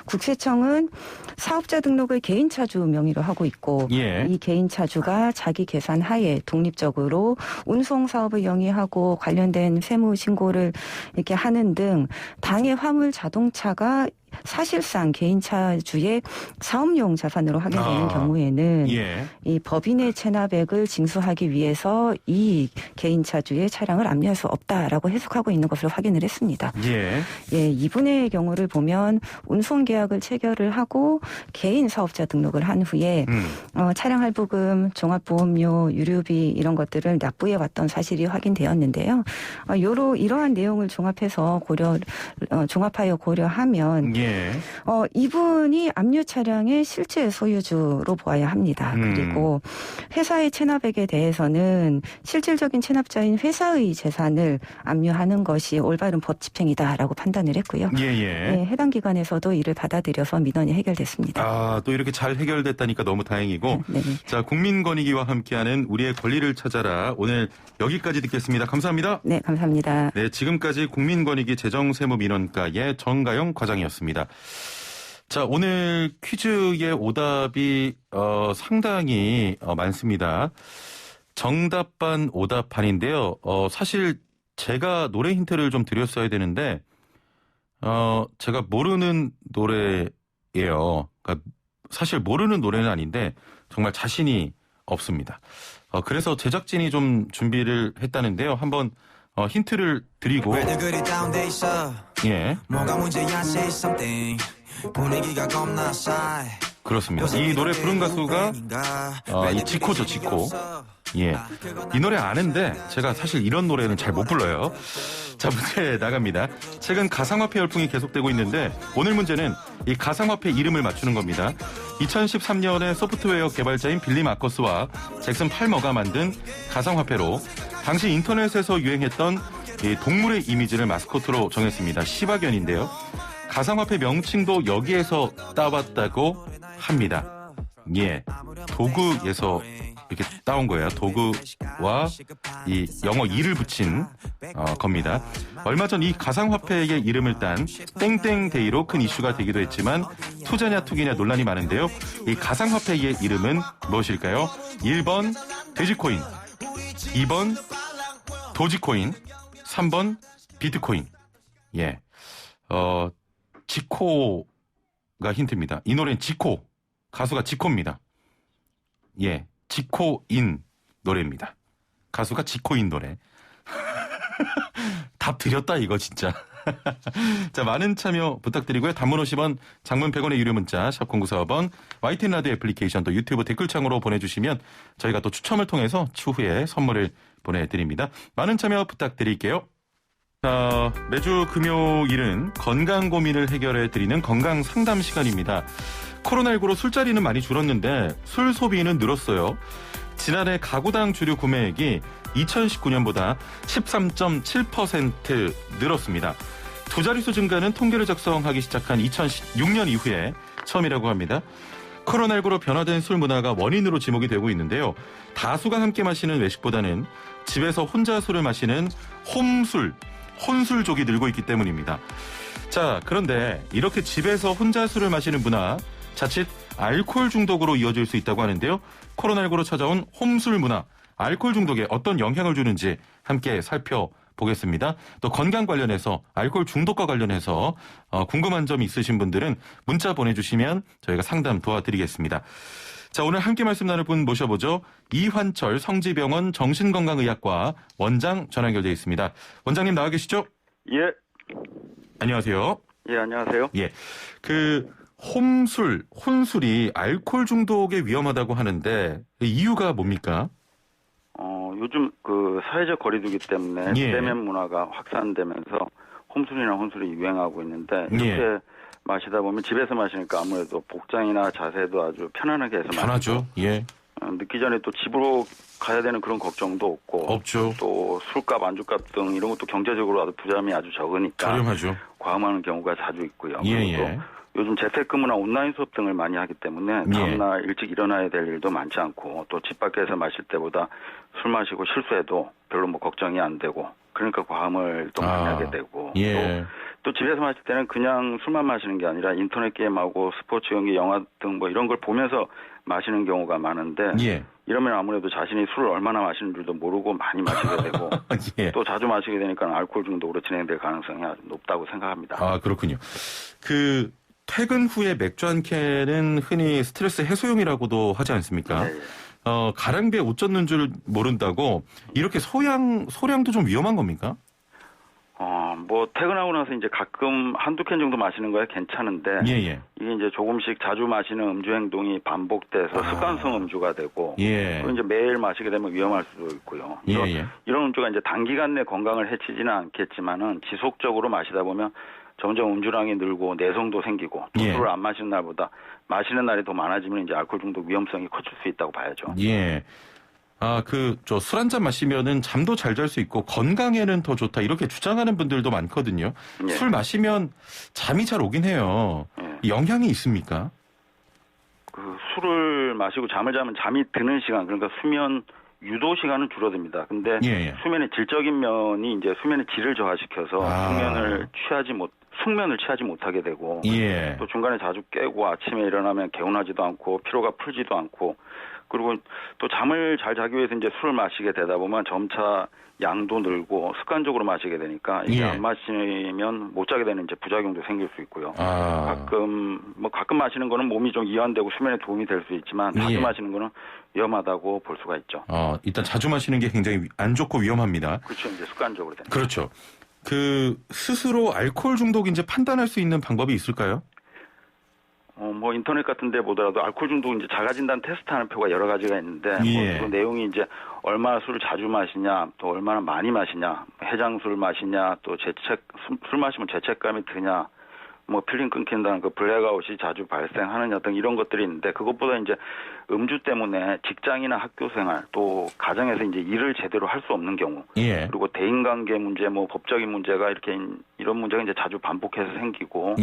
국세청은 사업자 등록을 개인 차주 명의로 하고 있고 예. 이 개인 차주가 자기 계산 하에 독립적으로 운송 사업을 영위하고 관련된 세무 신고를 이렇게 하는 등 당해 화물 자동차가 사실상 개인 차주의 사업용 자산으로 확인되는 경우에는 예. 이 법인의 체납액을 징수하기 위해서 이 개인 차주의 차량을 압류할 수 없다라고 해석하고 있는 것을 확인을 했습니다. 예. 예, 이분의 경우를 보면 운송 계약을 체결을 하고 개인 사업자 등록을 한 후에 차량 할부금, 종합보험료, 유류비 이런 것들을 납부해 왔던 사실이 확인되었는데요. 이러한 내용을 종합해서 종합하여 고려하면 예. 이분이 압류 차량의 실제 소유주로 보아야 합니다. 그리고 회사의 체납액에 대해서는 실질적인 체납자인 회사의 재산을 압류하는 것이 올바른 법 집행이다라고 판단을 했고요. 네, 해당 기관에서도 이를 받아들여서 민원이 해결됐습니다. 또 이렇게 잘 해결됐다니까 너무 다행이고. 네. 자, 국민권익위와 함께하는 우리의 권리를 찾아라. 오늘 여기까지 듣겠습니다. 감사합니다. 네, 감사합니다. 네, 지금까지 국민권익위 재정세무민원과의 정가영 과장이었습니다. 자, 오늘 퀴즈의 오답이 상당히 많습니다. 정답반 오답반인데요. 사실 제가 노래 힌트를 좀 드렸어야 되는데 제가 모르는 노래예요. 그러니까 사실 모르는 노래는 아닌데 정말 자신이 없습니다. 그래서 제작진이 좀 준비를 했다는데요. 한번 힌트를 드리고 예. 뭐가 문제야 say something 분위기가 겁나 싸해 그렇습니다. 이 노래 부른 가수가 이 지코죠, 지코. 예. 이 노래 아는데 제가 사실 이런 노래는 잘 못 불러요. 자, 문제 나갑니다. 최근 가상화폐 열풍이 계속되고 있는데 오늘 문제는 이 가상화폐 이름을 맞추는 겁니다. 2013년에 소프트웨어 개발자인 빌리 마커스와 잭슨 팔머가 만든 가상화폐로 당시 인터넷에서 유행했던 이 동물의 이미지를 마스코트로 정했습니다. 시바견인데요. 가상화폐 명칭도 여기에서 따왔다고 합니다. 예, 도구에서 이렇게 따온 거예요. 도구와 이 영어 이를 붙인 겁니다. 얼마 전 이 가상화폐의 이름을 딴 땡땡데이로 큰 이슈가 되기도 했지만 투자냐 투기냐 논란이 많은데요. 이 가상화폐의 이름은 무엇일까요? 1번 돼지코인, 2번 도지코인, 3번 비트코인. 예, 지코가 힌트입니다. 이 노래는 지코, 가수가 지코입니다. 예, 지코인 노래입니다. 가수가 지코인 노래. 답 드렸다 이거 진짜. 자, 많은 참여 부탁드리고요. 단문 50원, 장문 100원의 유료 문자 샵 0945번, YTN 라디오 애플리케이션 또 유튜브 댓글창으로 보내주시면 저희가 또 추첨을 통해서 추후에 선물을 보내드립니다. 많은 참여 부탁드릴게요. 자, 매주 금요일은 건강 고민을 해결해 드리는 건강 상담 시간입니다. 코로나19로 술자리는 많이 줄었는데 술 소비는 늘었어요. 지난해 가구당 주류 구매액이 2019년보다 13.7% 늘었습니다. 두 자릿수 증가는 통계를 작성하기 시작한 2006년 이후에 처음이라고 합니다. 코로나19로 변화된 술 문화가 원인으로 지목이 되고 있는데요. 다수가 함께 마시는 외식보다는 집에서 혼자 술을 마시는 홈술, 혼술족이 늘고 있기 때문입니다. 자, 그런데 이렇게 집에서 혼자 술을 마시는 문화, 자칫 알코올 중독으로 이어질 수 있다고 하는데요. 코로나19로 찾아온 홈술 문화, 알코올 중독에 어떤 영향을 주는지 함께 살펴보겠습니다. 또 건강 관련해서, 알코올 중독과 관련해서 궁금한 점 있으신 분들은 문자 보내주시면 저희가 상담 도와드리겠습니다. 자, 오늘 함께 말씀 나눌 분 모셔보죠. 이환철 성지병원 정신건강의학과 원장 전화 연결되어 있습니다. 원장님 나와 계시죠? 예. 안녕하세요. 예, 안녕하세요. 예. 홈술, 혼술이 알코올 중독에 위험하다고 하는데 이유가 뭡니까? 요즘 사회적 거리두기 때문에 대면 문화가 확산되면서 홈술이나 혼술이 유행하고 있는데 이렇게 마시다 보면 집에서 마시니까 아무래도 복장이나 자세도 아주 편안하게 해서 편하죠. 예. 늦기 전에 또 집으로 가야 되는 그런 걱정도 없고 없죠. 또 술값, 안주값 등 이런 것도 경제적으로 부담이 아주 적으니까 저렴하죠. 과음하는 경우가 자주 있고요. 예. 또 요즘 재택근무나 온라인 수업 등을 많이 하기 때문에 다음날 일찍 일어나야 될 일도 많지 않고 또 집 밖에서 마실 때보다 술 마시고 실수해도 별로 걱정이 안 되고 그러니까 과음을 또 많이 하게 되고 또 집에서 마실 때는 그냥 술만 마시는 게 아니라 인터넷 게임하고 스포츠 경기, 영화 등 이런 걸 보면서 마시는 경우가 많은데 이러면 아무래도 자신이 술을 얼마나 마시는 줄도 모르고 많이 마시게 되고 또 자주 마시게 되니까 알코올 중독으로 진행될 가능성이 아주 높다고 생각합니다. 아, 그렇군요. 퇴근 후에 맥주 한 캔은 흔히 스트레스 해소용이라고도 하지 않습니까? 네. 가랑비에 옷 젖는 줄 모른다고 이렇게 소량도 좀 위험한 겁니까? 퇴근하고 나서 이제 가끔 한두 캔 정도 마시는 거야 괜찮은데 이게 이제 조금씩 자주 마시는 음주 행동이 반복돼서 습관성 음주가 되고 또 이제 매일 마시게 되면 위험할 수도 있고요. 이런 음주가 이제 단기간 내 건강을 해치지는 않겠지만은 지속적으로 마시다 보면 점점 음주량이 늘고 내성도 생기고 술을 안 마시는 날보다 마시는 날이 더 많아지면 이제 알코올 중독 위험성이 커질 수 있다고 봐야죠. 술 한 잔 마시면은 잠도 잘 잘 수 있고 건강에는 더 좋다 이렇게 주장하는 분들도 많거든요. 술 마시면 잠이 잘 오긴 해요. 영향이 있습니까? 술을 마시고 잠을 자면 잠이 드는 시간, 그러니까 수면 유도 시간은 줄어듭니다. 근데 수면의 질적인 면이 이제 수면의 질을 저하시켜서 숙면을 취하지 못하게 되고 또 중간에 자주 깨고 아침에 일어나면 개운하지도 않고 피로가 풀지도 않고 그리고 또 잠을 잘 자기 위해서 이제 술을 마시게 되다 보면 점차 양도 늘고 습관적으로 마시게 되니까 이게 안 마시면 못 자게 되는 이제 부작용도 생길 수 있고요. 가끔 마시는 거는 몸이 좀 이완되고 수면에 도움이 될 수 있지만 자주 마시는 거는 위험하다고 볼 수가 있죠. 일단 자주 마시는 게 굉장히 안 좋고 위험합니다. 그렇죠. 이제 습관적으로 되는. 그렇죠. 스스로 알코올 중독인지 판단할 수 있는 방법이 있을까요? 인터넷 같은 데 보더라도 알코올 중독 이제 자가진단 테스트하는 표가 여러 가지가 있는데 그 내용이 이제 얼마나 술을 자주 마시냐, 또 얼마나 많이 마시냐, 해장술 마시냐, 또 술 마시면 죄책감이 드냐, 필링 끊긴다는 블랙아웃이 자주 발생하느냐 등 이런 것들이 있는데 그것보다 이제 음주 때문에 직장이나 학교 생활 또 가정에서 이제 일을 제대로 할 수 없는 경우 그리고 대인관계 문제, 법적인 문제가 이런 문제가 이제 자주 반복해서 생기고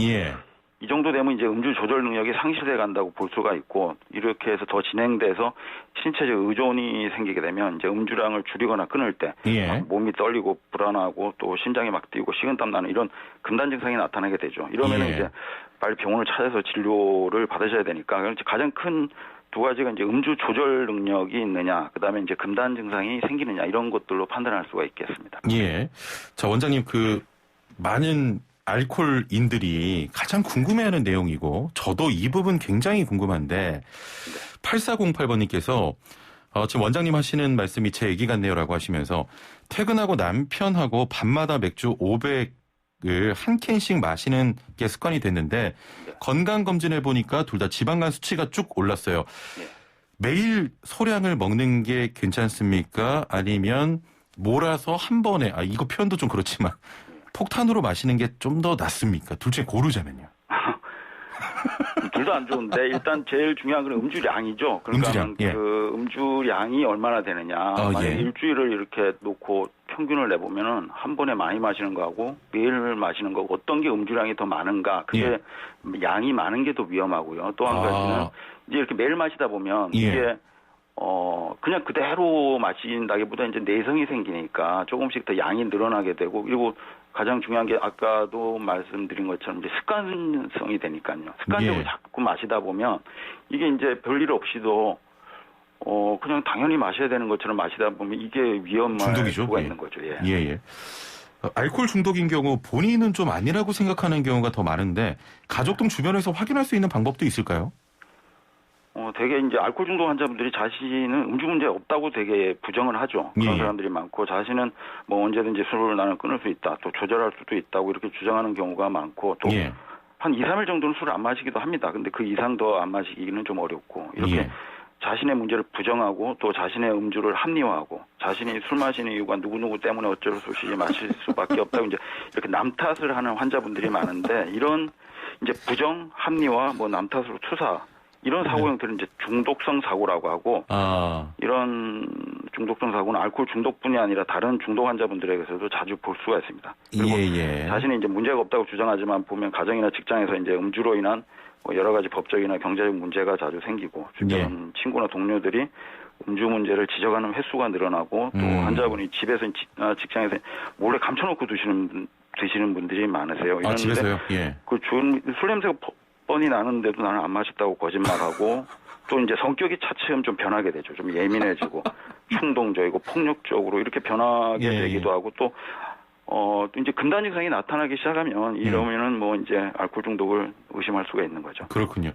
이 정도 되면 이제 음주 조절 능력이 상실돼 간다고 볼 수가 있고 이렇게 해서 더 진행돼서 신체적 의존이 생기게 되면 이제 음주량을 줄이거나 끊을 때 몸이 떨리고 불안하고 또 심장이 막 뛰고 식은땀 나는 이런 금단 증상이 나타나게 되죠. 이러면 이제 빨리 병원을 찾아서 진료를 받으셔야 되니까 가장 큰 두 가지가 이제 음주 조절 능력이 있느냐, 그다음에 이제 금단 증상이 생기느냐 이런 것들로 판단할 수가 있겠습니다. 자, 원장님 많은 알코올인들이 가장 궁금해하는 내용이고 저도 이 부분 굉장히 궁금한데 8408번님께서 지금 원장님 하시는 말씀이 제 얘기 같네요라고 하시면서 퇴근하고 남편하고 밤마다 맥주 500을 한 캔씩 마시는 게 습관이 됐는데 건강검진해 보니까 둘 다 지방간 수치가 쭉 올랐어요. 매일 소량을 먹는 게 괜찮습니까? 아니면 몰아서 한 번에, 이거 표현도 좀 그렇지만 폭탄으로 마시는 게 좀 더 낫습니까? 둘 중에 고르자면요. 둘 다 안 좋은데 일단 제일 중요한 건 음주량이죠. 그러니까 음주량, 예. 그 음주량이 얼마나 되느냐. 만약 예. 일주일을 이렇게 놓고 평균을 내보면은 한 번에 많이 마시는 거하고 매일 마시는 거 어떤 게 음주량이 더 많은가. 그게 양이 많은 게 더 위험하고요. 또 한 가지는 이제 이렇게 매일 마시다 보면 이게 그냥 그대로 마신다기보다 이제 내성이 생기니까 조금씩 더 양이 늘어나게 되고 그리고 가장 중요한 게 아까도 말씀드린 것처럼 이제 습관성이 되니까요. 습관적으로 자꾸 마시다 보면 이게 이제 별일 없이도 그냥 당연히 마셔야 되는 것처럼 마시다 보면 이게 위험할 수가 있는 거죠. 예. 알코올 중독인 경우 본인은 좀 아니라고 생각하는 경우가 더 많은데 가족 등 주변에서 확인할 수 있는 방법도 있을까요? 되게 이제 알코올 중독 환자분들이 자신은 음주 문제 없다고 되게 부정을 하죠. 그런 사람들이 많고 자신은 뭐 언제든지 술을 나는 끊을 수 있다. 또 조절할 수도 있다고 이렇게 주장하는 경우가 많고 또 한 2, 3일 정도는 술을 안 마시기도 합니다. 근데 그 이상 더 안 마시기는 좀 어렵고 이렇게 자신의 문제를 부정하고 또 자신의 음주를 합리화하고 자신이 술 마시는 이유가 누구누구 때문에 어쩔 수 없이 마실 수밖에 없다고 이제 이렇게 남 탓을 하는 환자분들이 많은데 이런 이제 부정, 합리화, 뭐 남 탓으로 투사 이런 사고 형태는 이제 중독성 사고라고 하고 이런 중독성 사고는 알코올 중독뿐이 아니라 다른 중독 환자분들에게서도 자주 볼 수가 있습니다. 그리고 자신이 이제 문제가 없다고 주장하지만 보면 가정이나 직장에서 이제 음주로 인한 뭐 여러 가지 법적이나 경제적 문제가 자주 생기고 주변 친구나 동료들이 음주 문제를 지적하는 횟수가 늘어나고 또 환자분이 집에서 직장에서 몰래 감춰놓고 드시는 분들이 많으세요. 아, 집에서요? 술 냄새가 뻔히 나는데도 나는 안 마셨다고 거짓말하고 또 이제 성격이 차츰 좀 변하게 되죠. 좀 예민해지고 충동적이고 폭력적으로 이렇게 변하게 되기도 하고 또 이제 금단 증상이 나타나기 시작하면 이러면은 뭐 이제 알코올 중독을 의심할 수가 있는 거죠. 그렇군요.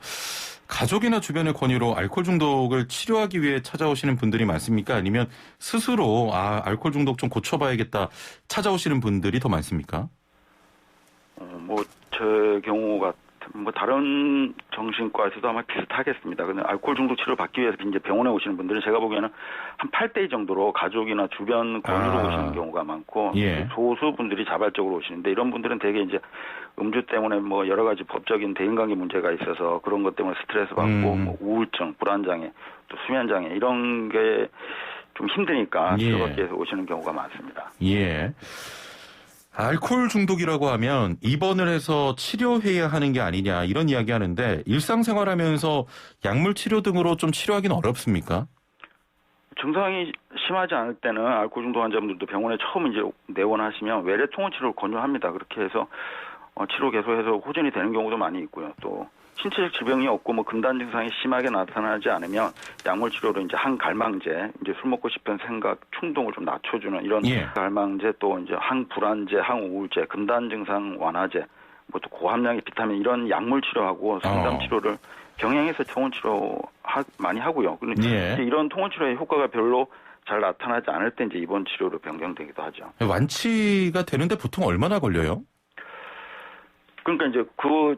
가족이나 주변의 권유로 알코올 중독을 치료하기 위해 찾아오시는 분들이 많습니까? 아니면 스스로 알코올 중독 좀 고쳐봐야겠다 찾아오시는 분들이 더 많습니까? 뭐 제 경우가 뭐 다른 정신과에서도 아마 비슷하겠습니다. 근데 알코올 중독 치료를 받기 위해서 이제 병원에 오시는 분들은 제가 보기에는 한 8대2 정도로 가족이나 주변 권유로 오시는 경우가 많고 소수 분들이 자발적으로 오시는데 이런 분들은 되게 이제 음주 때문에 뭐 여러 가지 법적인 대인관계 문제가 있어서 그런 것 때문에 스트레스 받고 뭐 우울증, 불안장애, 또 수면장애 이런 게 좀 힘드니까 치료받기 위해서 오시는 경우가 많습니다. 알코올 중독이라고 하면 입원을 해서 치료해야 하는 게 아니냐 이런 이야기 하는데 일상생활하면서 약물 치료 등으로 좀 치료하기는 어렵습니까? 증상이 심하지 않을 때는 알코올 중독 환자분들도 병원에 처음 이제 내원하시면 외래 통원 치료를 권유합니다. 그렇게 해서 치료 계속해서 호전이 되는 경우도 많이 있고요. 또 신체적 질병이 없고 뭐 금단 증상이 심하게 나타나지 않으면 약물 치료로 이제 항갈망제, 이제 술 먹고 싶은 생각, 충동을 좀 낮춰주는 이런 갈망제 또 이제 항불안제, 항우울제, 금단 증상 완화제, 뭐 또 고함량의 비타민 이런 약물 치료하고 상담 치료를 병행해서 통원 치료 많이 하고요. 그런데 이런 통원 치료의 효과가 별로 잘 나타나지 않을 때 이제 입원 치료로 변경되기도 하죠. 완치가 되는데 보통 얼마나 걸려요? 그러니까 이제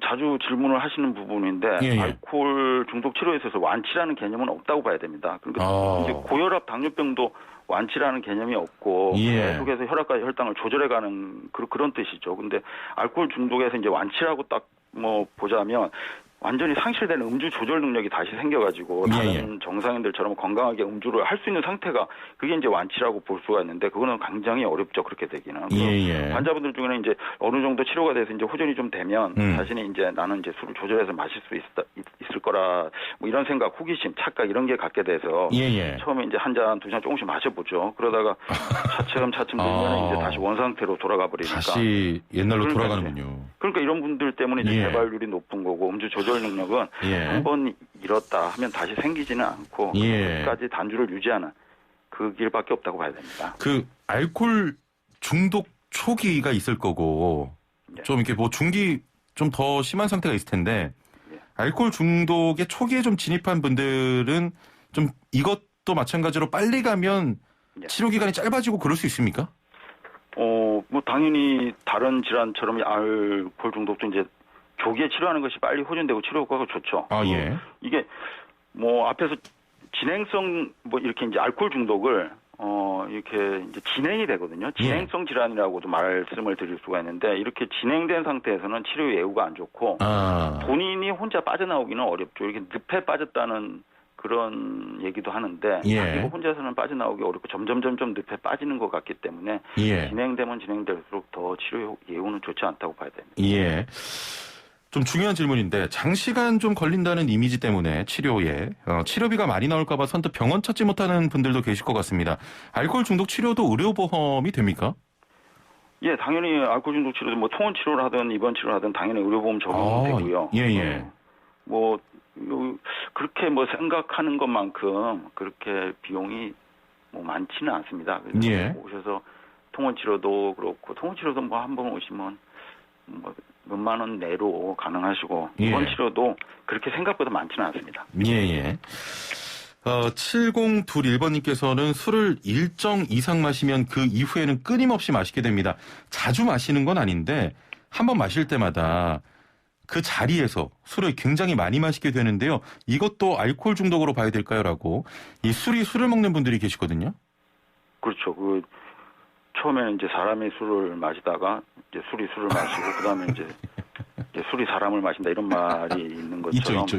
자주 질문을 하시는 부분인데 알코올 중독 치료에 있어서 완치라는 개념은 없다고 봐야 됩니다. 그러니까 이제 고혈압, 당뇨병도 완치라는 개념이 없고 계속해서 혈압과 혈당을 조절해가는 그런 뜻이죠. 근데 알코올 중독에서 이제 완치라고 딱 뭐 보자면 완전히 상실된 음주 조절 능력이 다시 생겨가지고 다른 정상인들처럼 건강하게 음주를 할 수 있는 상태가 그게 이제 완치라고 볼 수가 있는데 그거는 굉장히 어렵죠. 그렇게 되기는. 환자분들 중에는 이제 어느 정도 치료가 돼서 이제 호전이 좀 되면 자신이 이제 나는 이제 술을 조절해서 마실 수 있을 거라 뭐 이런 생각, 호기심, 착각 이런 게 갖게 돼서 처음에 이제 한 잔, 두 잔 조금씩 마셔보죠. 그러다가 차츰 되면 이제 다시 원상태로 돌아가 버리니까. 다시 옛날로 돌아가는군요. 그러니까 이런 분들 때문에 이제 재발률이 높은 거고 음주 조절 능력은 한 번 잃었다 하면 다시 생기지는 않고 끝까지 단주를 유지하는 그 길밖에 없다고 봐야 됩니다. 그 알코올 중독 초기가 있을 거고 좀 이렇게 뭐 중기 좀 더 심한 상태가 있을 텐데 알코올 중독의 초기에 좀 진입한 분들은 좀 이것 중독도 마찬가지로 빨리 가면 치료 기간이 짧아지고 그럴 수 있습니까? 뭐 당연히 다른 질환처럼 알코올 중독도 이제 조기에 치료하는 것이 빨리 호전되고 치료 효과가 좋죠. 아, 예. 이게 뭐 앞에서 진행성 뭐 이렇게 이제 알코올 중독을 이렇게 이제 진행이 되거든요. 진행성 질환이라고도 말씀을 드릴 수가 있는데 이렇게 진행된 상태에서는 치료 예후가 안 좋고 본인이 혼자 빠져나오기는 어렵죠. 이렇게 늪에 빠졌다는 그런 얘기도 하는데 자기가 혼자서는 빠져나오기 어렵고 점점 늪에 빠지는 것 같기 때문에 진행되면 진행될수록 더 치료 예후는 좋지 않다고 봐야 됩니다. 예. 좀 중요한 질문인데 장시간 좀 걸린다는 이미지 때문에 치료에 치료비가 많이 나올까 봐 선뜻 병원 찾지 못하는 분들도 계실 것 같습니다. 알코올 중독 치료도 의료보험이 됩니까? 예, 당연히 알코올 중독 치료도 뭐 통원 치료를 하든 입원 치료를 하든 당연히 의료보험 적용되고요. 예. 뭐 그렇게 뭐 생각하는 것만큼 그렇게 비용이 뭐 많지는 않습니다. 그래서 오셔서 통원 치료도 그렇고 통원 치료도 뭐 한 번 오시면 뭐 몇만 원 내로 가능하시고 입원 치료도 그렇게 생각보다 많지는 않습니다. 예. 7021번님께서는 술을 일정 이상 마시면 그 이후에는 끊임없이 마시게 됩니다. 자주 마시는 건 아닌데 한번 마실 때마다 그 자리에서 술을 굉장히 많이 마시게 되는데요. 이것도 알코올 중독으로 봐야 될까요? 라고 이 술을 먹는 분들이 계시거든요. 그렇죠. 처음에는 이제 사람이 술을 마시다가 이제 술이 술을 마시고 그다음에 이제 술이 사람을 마신다 이런 말이 있는 것처럼 있죠.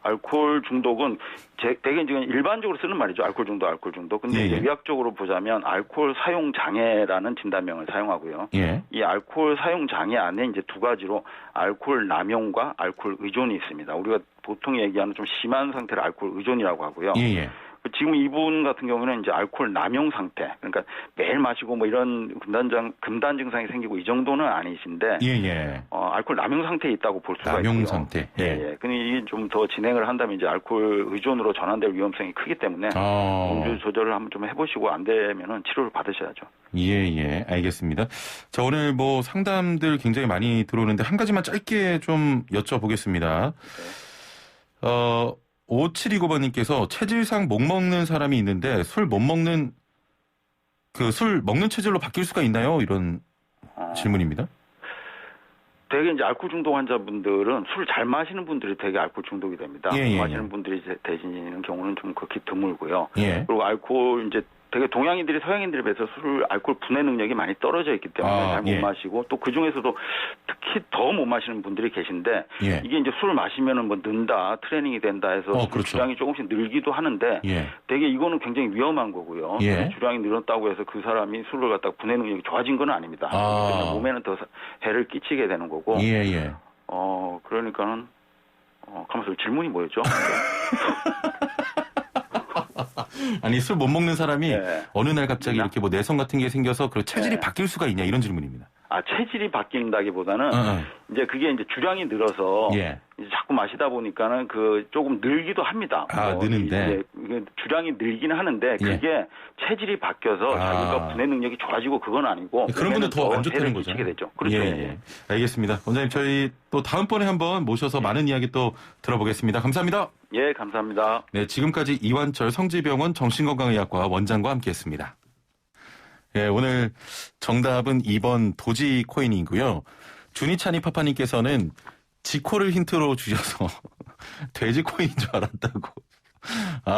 알코올 중독은 되게 이제 일반적으로 쓰는 말이죠. 알코올 중독. 근데 이제 의학적으로 보자면 알코올 사용 장애라는 진단명을 사용하고요. 이 알코올 사용 장애 안에 이제 두 가지로 알코올 남용과 알코올 의존이 있습니다. 우리가 보통 얘기하는 좀 심한 상태를 알코올 의존이라고 하고요. 지금 이분 같은 경우는 이제 알코올 남용 상태, 그러니까 매일 마시고 뭐 이런 금단 증상이 생기고 이 정도는 아니신데, 알코올 남용 상태에 있다고 볼 수가 있고요. 남용 상태. 근데 이게 좀 더 진행을 한다면 이제 알코올 의존으로 전환될 위험성이 크기 때문에 음주 조절을 한번 좀 해보시고 안 되면은 치료를 받으셔야죠. 알겠습니다. 자, 오늘 뭐 상담들 굉장히 많이 들어오는데 한 가지만 짧게 좀 여쭤보겠습니다. 5729번님께서 체질상 못 먹는 사람이 있는데 술 먹는 체질로 바뀔 수가 있나요? 이런 질문입니다. 되게 이제 알코올 중독 환자분들은 술 잘 마시는 분들이 되게 알코올 중독이 됩니다. 못 마시는 분들이 되시는 경우는 좀 극히 드물고요. 그리고 알코올 이제 되게 동양인들이 서양인들에 비해서 알코올 분해 능력이 많이 떨어져 있기 때문에 잘 못 마시고 또 그 중에서도 특히 더 못 마시는 분들이 계신데 이게 이제 술을 마시면은 뭐 는다, 트레이닝이 된다 해서 주량이 조금씩 늘기도 하는데 되게 이거는 굉장히 위험한 거고요. 주량이 늘었다고 해서 그 사람이 술을 갖다가 분해 능력이 좋아진 건 아닙니다. 그렇기 때문에 몸에는 더 해를 끼치게 되는 거고. 그러니까는 가만있어 질문이 뭐였죠? 아니 술 못 먹는 사람이 어느 날 갑자기 이렇게 뭐 내성 같은 게 생겨서 그 체질이 바뀔 수가 있냐 이런 질문입니다. 체질이 바뀐다기보다는 이제 그게 이제 주량이 늘어서 이제 자꾸 마시다 보니까는 조금 늘기도 합니다. 느는데 이제 주량이 늘기는 하는데 그게 체질이 바뀌어서 자기가 분해 능력이 좋아지고 그건 아니고 그런 분은 더 안 좋다는 거죠. 되죠. 그렇죠. 알겠습니다. 원장님 저희 또 다음번에 한번 모셔서 많은 이야기 또 들어보겠습니다. 감사합니다. 감사합니다. 네, 지금까지 이완철 성지병원 정신건강의학과 원장과 함께했습니다. 오늘 정답은 2번 도지코인이고요. 주니찬이 파파님께서는 지코를 힌트로 주셔서 돼지코인인 줄 알았다고.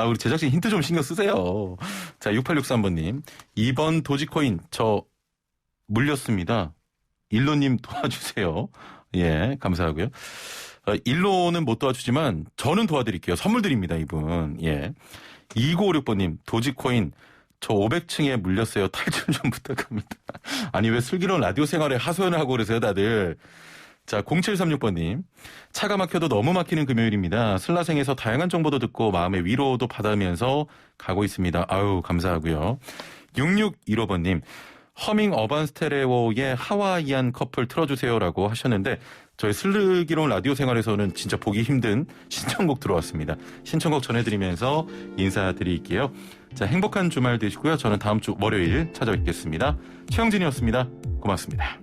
우리 제작진 힌트 좀 신경 쓰세요. 자, 6863번님. 2번 도지코인 저 물렸습니다. 일로님 도와주세요. 감사하고요. 일로는 못 도와주지만 저는 도와드릴게요. 선물 드립니다, 이분. 2956번님 도지코인 저 500층에 물렸어요. 탈출 좀 부탁합니다. 아니 왜 슬기로운 라디오 생활에 하소연을 하고 그러세요 다들. 자 0736번님 차가 막혀도 너무 막히는 금요일입니다. 슬라생에서 다양한 정보도 듣고 마음의 위로도 받으면서 가고 있습니다. 아유 감사하고요. 6615번님 허밍 어반 스테레오의 하와이안 커플 틀어주세요라고 하셨는데 저희 슬기로운 라디오 생활에서는 진짜 보기 힘든 신청곡 들어왔습니다. 신청곡 전해드리면서 인사드릴게요. 자, 행복한 주말 되시고요. 저는 다음 주 월요일 찾아뵙겠습니다. 최영진이었습니다. 고맙습니다.